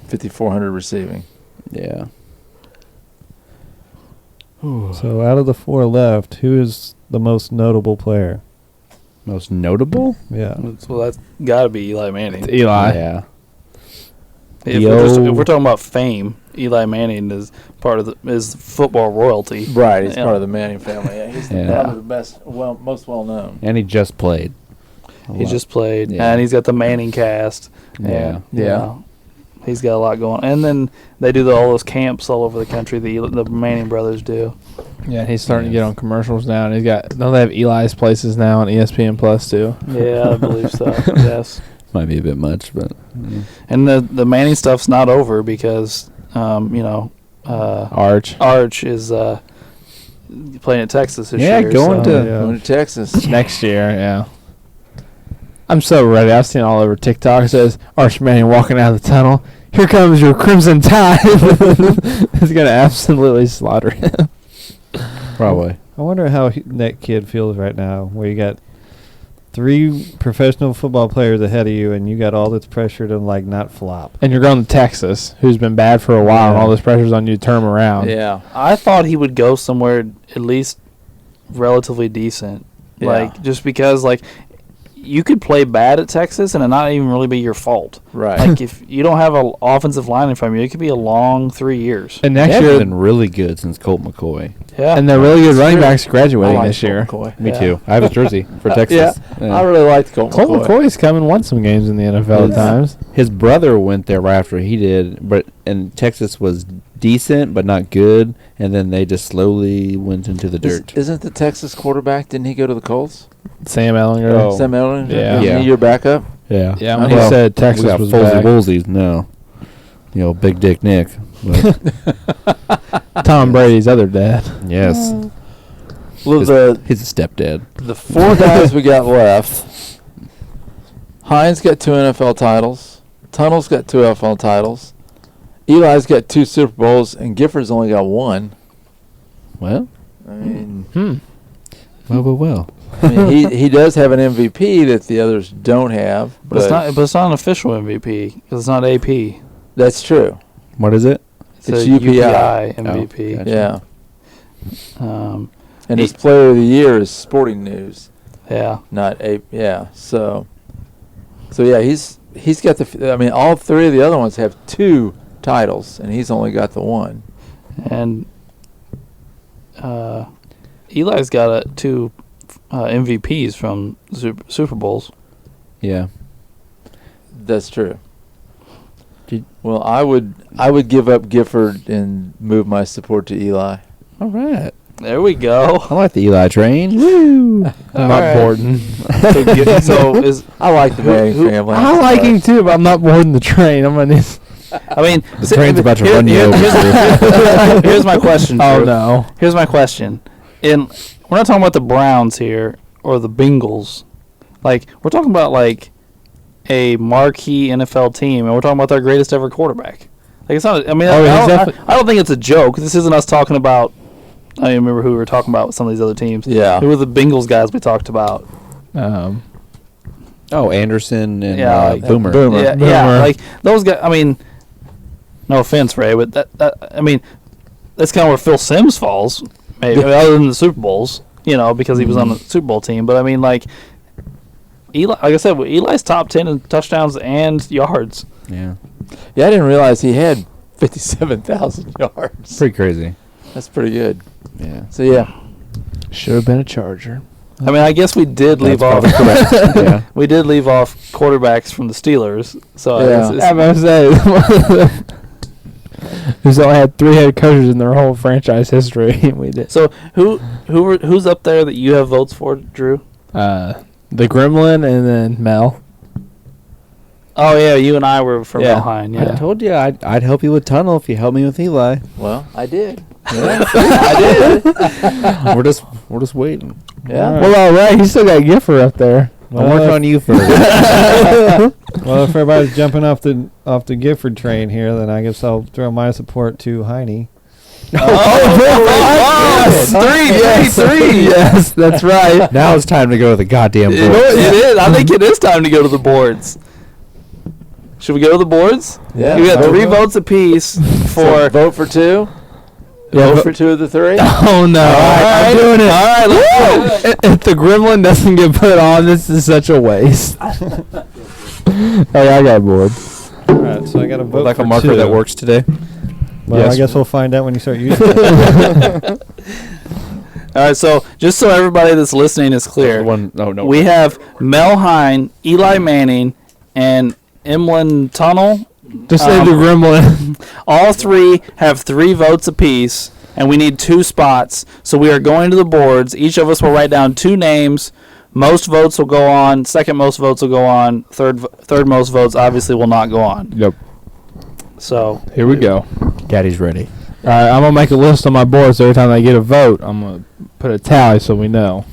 5,400 receiving. Yeah. So out of the 4 left, who is the most notable player? Most notable? Yeah. Well, that's got to be Eli Manning. It's Eli. Yeah. If we're talking about fame, Eli Manning is part of is football royalty. Right, he's Yeah. part of the Manning family. Yeah, he's Yeah. one of the best, most well known. And he just played. He just played, Yeah. and he's got the Manning cast. Yeah. And, you Yeah. know, he's got a lot going. And then they do all those camps all over the country. The Manning brothers do. Yeah, he's starting to get on commercials now, and he's got. Don't they have Eli's Places now on ESPN Plus too? Yeah, I believe so. Yes. Might be a bit much, but And the Manning stuff's not over because Arch. Arch is playing at Texas this Yeah, year. going so. to- Yeah. Going to Texas. Next year, yeah. I'm so ready. I've seen all over TikTok. It says Arch Manning walking out of the tunnel. Here comes your Crimson Tide. It's gonna absolutely slaughter him. probably. I wonder how that kid feels right now, where you got 3 professional football players ahead of you, and you got all this pressure to not flop. And you're going to Texas, who's been bad for a while, and all this pressure's on you to turn him around. Yeah. I thought he would go somewhere at least relatively decent. Yeah. Like, just because, you could play bad at Texas and it not even really be your fault. Right. Like, if you don't have an offensive line in front of you, it could be a long 3 years. And They next have year, been really good since Colt McCoy. Yeah. and they're really good running true. backs graduating I like this year. Colt McCoy. Me Yeah. too. I have a jersey for Texas. I really liked Colt Colt McCoy. McCoy's come and won some games in the NFL at times. His brother went there right after he did, and Texas was decent but not good, and then they just slowly went into the dirt. Isn't the Texas quarterback? Didn't he go to the Colts? Sam Ellinger. Oh. Sam Ellinger? Yeah. Isn't Yeah. he your backup? Yeah. Yeah, when Well, he said We Texas got was Folsey back. Woolsey. No. Big Dick Nick. But Tom Brady's other dad. yes. Well, He's the a stepdad. 4 guys we got left. Hines got 2 NFL titles. Tunnel's got 2 NFL titles. Eli's got 2 Super Bowls, and Gifford's only got 1. Well, I mean, well. he does have an MVP that the others don't have, but it's not an official MVP because it's not AP. That's true. What is it? It's a UPI. MVP. gotcha. Yeah. Um, And his player of the year is Sporting News, yeah. not a So yeah, he's got I mean, all three of the other ones have 2 titles, and he's only got the 1. And Eli's got 2 MVPs from Super Bowls. Yeah. That's true. Well, I would give up Gifford and move my support to Eli. All right. There we go. I like the Eli train. Woo! Not right. boarding. So is I like the Manning family. I like him too, but I'm not boarding the train. I'm gonna. I mean, The train's about to run you over. Here's my question. Oh Drew. no. Here's my question. We're not talking about the Browns here or the Bengals. Like, we're talking about like a marquee NFL team, and we're talking about their greatest ever quarterback. Like, it's not. I mean, I don't think it's a joke. This isn't us talking about. I don't even remember who we were talking about with some of these other teams. Yeah. Who were the Bengals guys we talked about? Anderson and Boomer. Boomer. Yeah, Boomer. like those guys. I mean, no offense, Ray, but that I mean, that's kind of where Phil Simms falls, maybe other than the Super Bowls, because he was on the Super Bowl team. But I mean, like Eli, like I said, Eli's top 10 in touchdowns and yards. Yeah. Yeah, I didn't realize he had 57,000 yards. Pretty crazy. That's pretty good. Yeah. So yeah, Should have been a Charger. I mean, I guess we did leave That's off. probably correct. Yeah. We did leave off quarterbacks from the Steelers. So Yeah. I'm gonna say who's only had 3 head coaches in their whole franchise history. We did. So who's up there that you have votes for, Drew? The Gremlin and then Mel. Oh yeah, you and I were from Yeah. Elhine. I Yeah. told you I'd help you with Tunnel if you help me with Eli. well, I did. I did. we're just waiting. Yeah. Well, all right. You still got Gifford up there. I'm working on you first. Well, if everybody's jumping off the Gifford train here, then I guess I'll throw my support to Heine. Three. Yes, that's right. Now it's time to go to the goddamn board. It is. I think it is time to go to the boards. Should we go to the boards? Yeah. We got Vote 3 votes apiece So for. vote for 2. Yeah, Vote vote- for 2 of the 3. Oh no! I'm doing it. All right, let's go. If the Gremlin doesn't get put on, this is such a waste. Hey, I got bored. All right, so I got to vote Like for a marker 2. that works today. Well, Yes. I guess we'll find out when you start using it. All right, so just so everybody that's listening is clear, No. we have Mel Hine, Eli Manning, and Emlyn Tunnel. Just say the Gremlin. All 3 have 3 votes apiece, and we need 2 spots. So we are going to the boards. Each of us will write down 2 names. Most votes will go on. Second most votes will go on. Third most votes obviously will not go on. Yep. So Here we go. Daddy's ready. All right, I'm gonna make a list on my board. So every time I get a vote, I'm gonna put a tally so we know.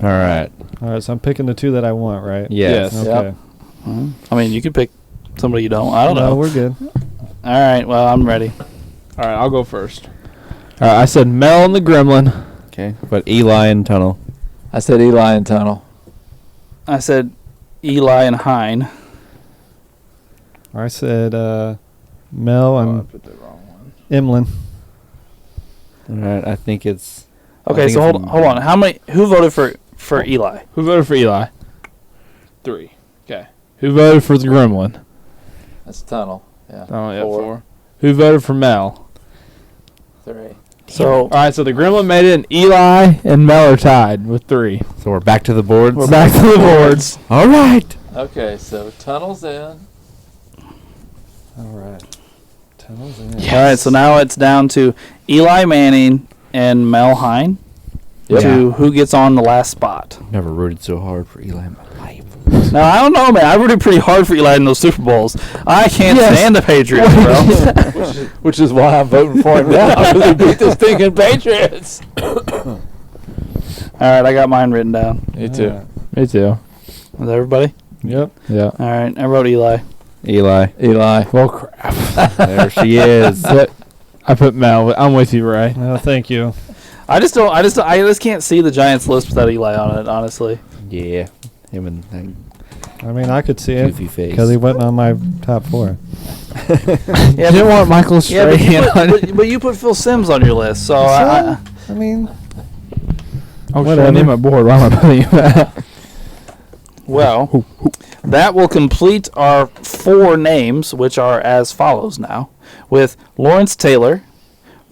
All right. All right, so I'm picking the 2 that I want, right? Yes. Yes. Okay. I mean, you could pick somebody you don't. I don't No, know. we're good. All right. Well, I'm ready. All right, I'll go first. All right, I said Mel and the Gremlin. Okay. But Eli and Tunnel. I said Eli and Tunnel. I said Eli and Hine. I said Mel and put the wrong one. Emlyn. All right. I think it's. Okay, so hold on. How many? Who voted for Eli? Who voted for Eli? 3. Okay. Who voted for the Gremlin? That's Tunnel. Yeah. Oh, yeah, 4. 4. Who voted for Mel? 3. So All right, so the Gremlin made it, and Eli and Mel are tied with 3. So we're back to the boards. We're back to the boards. All right. Okay, so Tunnel's in. All right. Tunnel's in. all right. So now it's down to Eli Manning and Mel Hine Yep. to who gets on the last spot. Never rooted so hard for Eli in my life. Now I don't know, man. I rooted pretty hard for Eli in those Super Bowls. I can't stand the Patriots, bro. Which is why I'm voting for him now, because he beat the stinking Patriots. All right, I got mine written down. Me too. All right. Me too. Is everybody? Yep. Yeah. All right, I wrote Eli. Eli. Eli. Well, crap. There she is. I put Mel. I'm with you, Ray. Well, thank you. I just can't see the Giants list without Eli on it, honestly. Yeah. Him and that I mean, I could see it goofy face. because he wasn't on my top 4. You didn't want Michael Yeah, Strahan on it. but you put Phil Simms on your list, so I I mean, Oh, shit, I Whatever. need my board. Why am I putting you back? Well, that will complete our 4 names, which are as follows now, with Lawrence Taylor,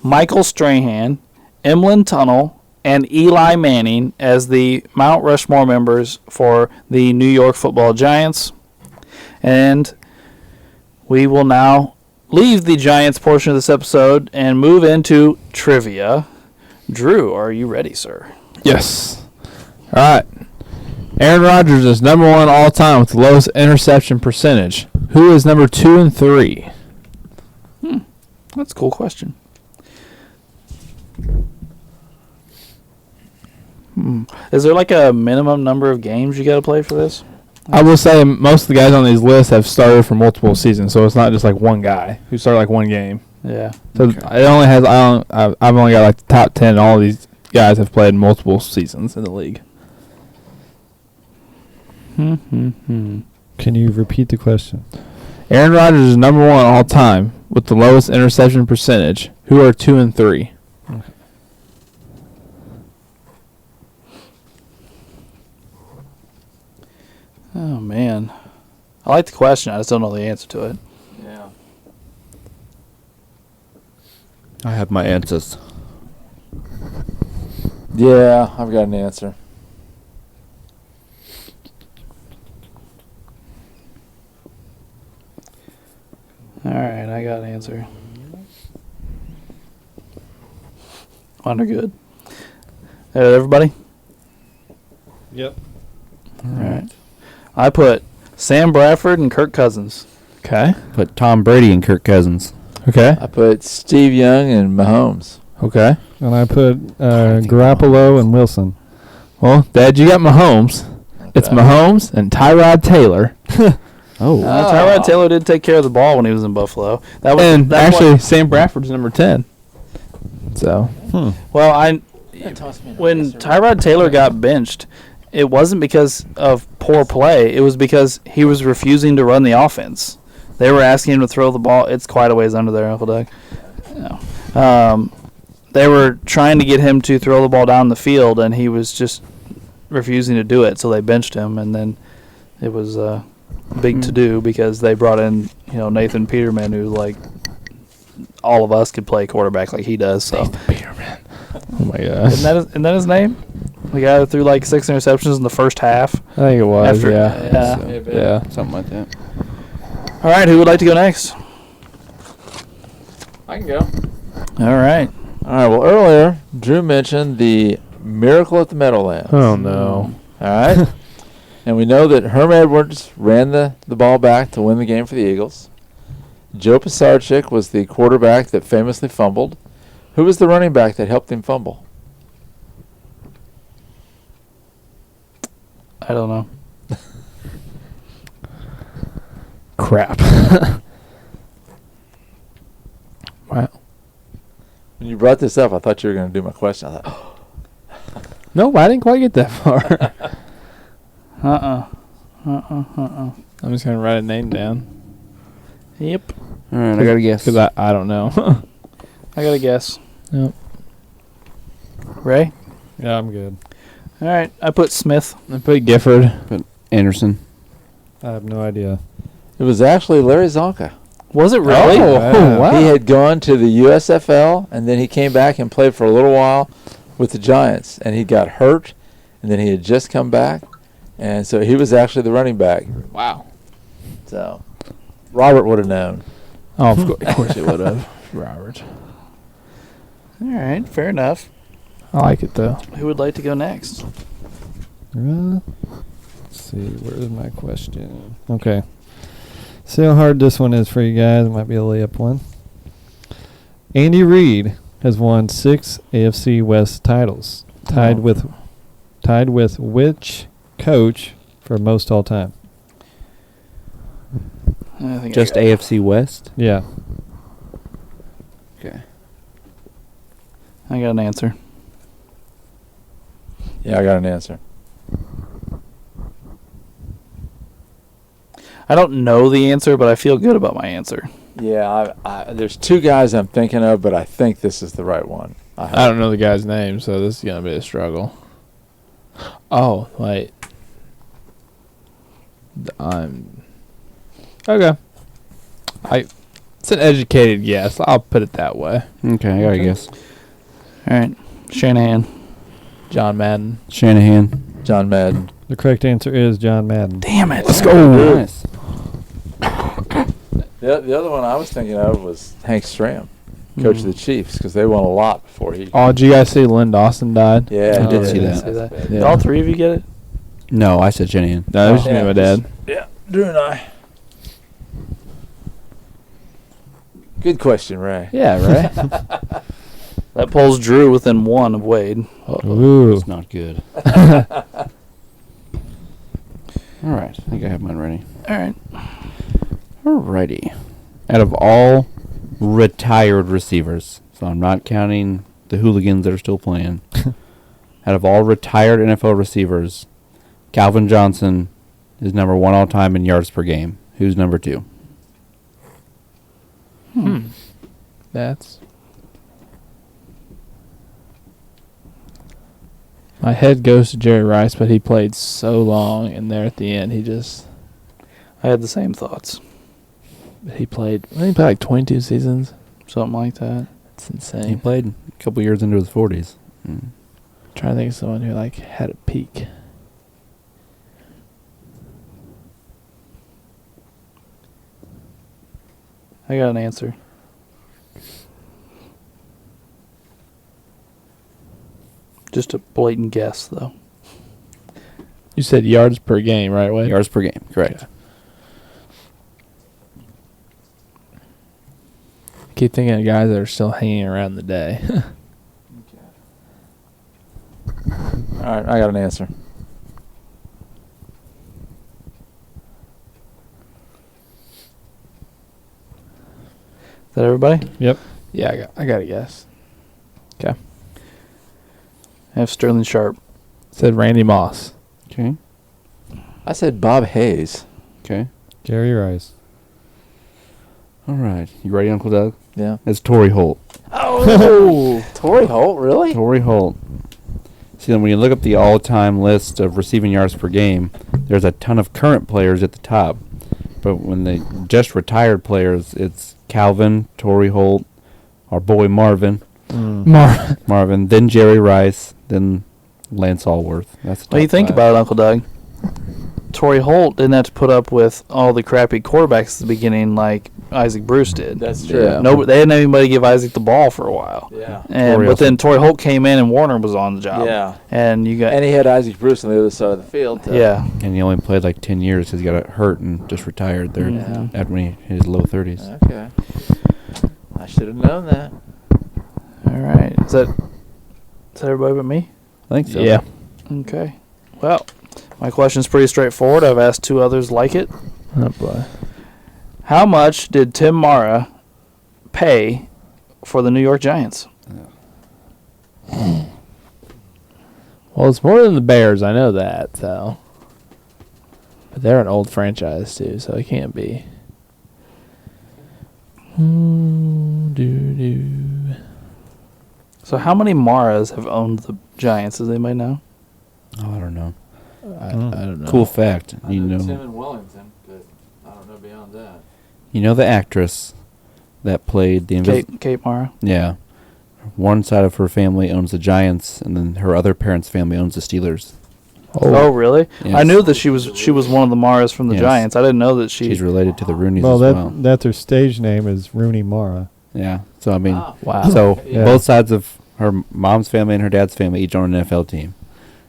Michael Strahan, Emlyn Tunnell, and Eli Manning as the Mount Rushmore members for the New York Football Giants. And we will now leave the Giants portion of this episode and move into trivia. Drew, are you ready, sir? Yes. All right. Aaron Rodgers is number 1 all time with the lowest interception percentage. Who is number 2 and 3? That's a cool question. Is there like a minimum number of games you got to play for this? I will say most of the guys on these lists have started for multiple seasons, so it's not just like one guy who started like one game. Yeah. So it only has I've only got like the top 10. All these guys have played multiple seasons in the league. can you repeat the question? Aaron Rodgers is number 1 all time with the lowest interception percentage. Who are 2 and 3? Oh, man. I like the question. I just don't know the answer to it. Yeah. I have my answers. Yeah, I've got an answer. All right, I got an answer. Under good. Everybody? Yep. All right. I put Sam Bradford and Kirk Cousins. Okay. Put Tom Brady and Kirk Cousins. Okay. I put Steve Young and Mahomes. Okay. And I put Garoppolo and Wilson. Well, Dad, you got Mahomes. It's Okay. Mahomes and Tyrod Taylor. Oh. Tyrod Taylor did take care of the ball when he was in Buffalo. That was And that's actually, what- Sam Bradford's number 10. So, well, when Tyrod Taylor got benched, it wasn't because of poor play. It was because he was refusing to run the offense. They were asking him to throw the ball. It's quite a ways under there, Uncle Doug. No. They were trying to get him to throw the ball down the field, and he was just refusing to do it. So they benched him, and then it was a big to do because they brought in Nathan Peterman, who like all of us could play quarterback like he does. So Peterman. Oh my gosh. isn't that his name? The guy that threw like 6 interceptions in the first half. I think it was, After- yeah. So, Yeah. something like that. All right, who would like to go next? I can go. All right. All right. Well, earlier Drew mentioned the Miracle at the Meadowlands. Oh, no. All right. And we know that Herm Edwards ran the ball back to win the game for the Eagles. Joe Pisarcik was the quarterback that famously fumbled. Who was the running back that helped him fumble? I don't know. Crap. Wow. When you brought this up, I thought you were going to do my question. I thought, No, I didn't quite get that far. I'm just going to write a name down. Yep. All right, I got to guess. Because I don't know. I got a guess. Yep. Ray? Yeah, I'm good. All right. I put Smith. I put Gifford. Anderson. I have no idea. it was actually Larry Zonka. Was it really? Oh, Wow. wow. He had gone to the USFL, and then he came back and played for a little while with the Giants, and he got hurt, and then he had just come back, and so he was actually the running back. Wow. So Robert would have known. Oh, of course it would have. Robert. All right. Fair enough. I like it, though. Who would like to go next? Let's see, where's my question? Okay. See how hard this one is for you guys. It might be a layup one. Andy Reid has won 6 AFC West titles, tied with which coach for most all time? I think Just I got AFC West? Yeah. Okay. I got an answer. Yeah, I got an answer. I don't know the answer, but I feel good about my answer. Yeah, there's 2 guys I'm thinking of, but I think this is the right one. I don't know the guy's name, so this is gonna be a struggle. Oh wait, okay. It's an educated guess. I'll put it that way. Okay, I got a guess. All right. Shanahan. John Madden. Shanahan. John Madden. The correct answer is John Madden. Damn it. Let's go. Nice. The other one I was thinking of was Hank Stram, coach of the Chiefs, because they won a lot before he. Oh, did you guys see Lynn Dawson died? Yeah, I did yeah, see yeah, that. that's bad. Yeah. Did all three of you get it? No, I said Shanahan. No, it was Yeah. me and my dad. Yeah, Drew and I. Good question, Ray. Yeah, right. That pulls Drew within one of Wade. Ooh. It's not good. All right, I think I have mine ready. All right. Alrighty. Out of all retired receivers, so I'm not counting the hooligans that are still playing. Out of all retired NFL receivers, Calvin Johnson is number 1 all time in yards per game. Who's number 2? That's. My head goes to Jerry Rice, but he played so long, and there at the end, I had the same thoughts. he played like 22 seasons. Something like that. It's He insane. played a couple years into his 40s. Trying to think of someone who like had a peak. I got an answer. Just a blatant guess, though. You said yards per game, right? Wade? Yards per game, correct. Okay. Keep thinking of guys that are still hanging around the day. All right, I got an answer. Is that everybody? Yep. Yeah, I got a guess. Okay. I have Sterling Sharp. Said Randy Moss. Okay, I said Bob Hayes. okay. Jerry Rice. All right, you ready, Uncle Doug? Yeah. It's Torrey Holt. Oh, Torrey Holt, really? Torrey Holt. See, when you look up the all-time list of receiving yards per game, there's a ton of current players at the top. But when they just retired players, it's Calvin, Torrey Holt, our boy Marvin, Marvin, then Jerry Rice, then Lance Allworth. That's the What do you top think 5. about it, Uncle Doug? Torrey Holt didn't have to put up with all the crappy quarterbacks at the beginning like Isaac Bruce did. That's true. Yeah. No, they didn't have anybody give Isaac the ball for a while. Yeah. And but then Torrey Holt came in and Warner was on the job. Yeah. And you got And he had Isaac Bruce on the other side of the field. To yeah. And he only played like 10 years because he got hurt and just retired there Yeah. after when he hit his low 30s. Okay. I should have known that. All right. Is that everybody but me? I think so. Yeah. Okay. Well, my question's pretty straightforward. I've asked 2 others like it. Oh boy. How much did Tim Mara pay for the New York Giants? Well, it's more than the Bears. I know that. So, but they're an old franchise too, so it can't be. So how many Maras have owned the Giants? Does anybody know? Oh, I don't know. I don't know. Cool fact. I know Tim and Wellington, but I don't know beyond that. You know the actress that played the Kate Mara. Yeah. One side of her family owns the Giants, and then her other parents' family owns the Steelers. Oh, really? Yes. I knew that she was one of the Maras from the Yes. Giants. I didn't know that She's related to the Rooneys Well, as well. that's her stage name is Rooney Mara. Yeah. So I mean, Wow. so Yeah. both sides of her mom's family and her dad's family each own an NFL team,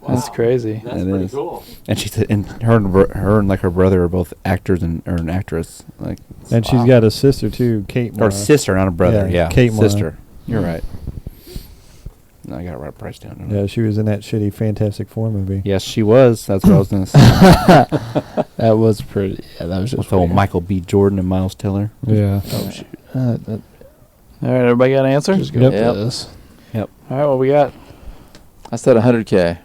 That's crazy. That's It pretty is. cool. and her and like her brother are both actors and or an actress. Like And she's got a sister too, Kate Mara. her sister, not a brother. Yeah, Yeah, Kate Mara. sister. You're right. No, I got to write a price down. don't I? Yeah, she was in that shitty Fantastic Four movie. Yes, she was. That's what I was going to say. That was pretty. Yeah, that was just With old weird. Michael B. Jordan and Miles Teller. Yeah. Oh shoot. All right, everybody got an answer? Just go Yep. with Yep. this. All right, what we got? I said 100K.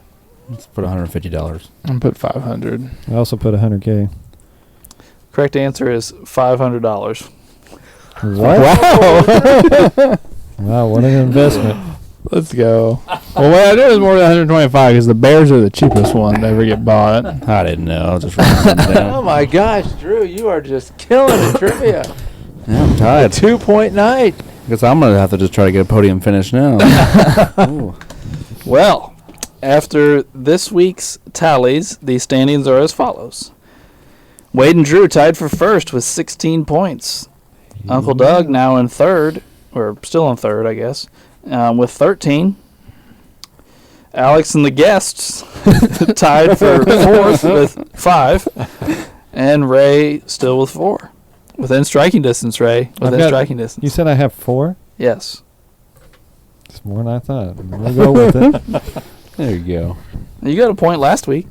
Let's put $150. I'm put 500. I also put 100K. Correct answer is $500. Wow. Wow, what an investment. Let's go. Well, wait, I knew it was more than 125 because the Bears are the cheapest one to ever get bought. I didn't know. I was just writing something Oh down. my gosh, Drew, you are just killing it, trivia. Yeah, I'm tired. 2-point night. Guess I'm gonna have to just try to get a podium finish now. Ooh. Well, after this week's tallies, the standings are as follows. Wade and Drew tied for first with 16 points. Uncle Doug now in third, or still in third, I guess, with 13. Alex and the guests tied for fourth with 5. And Ray still with 4. Within striking distance, Ray. Within striking distance. You said I have 4? Yes. It's more than I thought. We'll go with it. There you go. You got a point last week.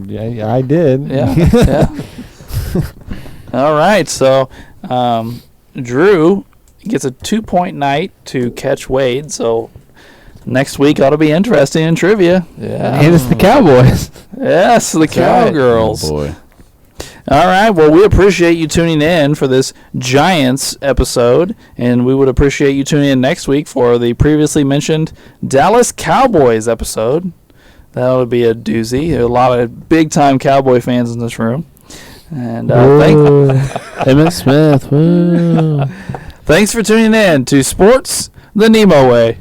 Yeah, I did. Yeah. Yeah. All right. So Drew gets a 2-point night to catch Wade. So next week ought to be interesting in trivia. Yeah. And it's the Cowboys. Yes, the That's right. Cowgirls. Oh boy. All right. Well, we appreciate you tuning in for this Giants episode, and we would appreciate you tuning in next week for the previously mentioned Dallas Cowboys episode. That would be a doozy. There are a lot of big-time Cowboy fans in this room. And Emmitt Smith. Woo. thanks for tuning in to Sports the NEMO Way.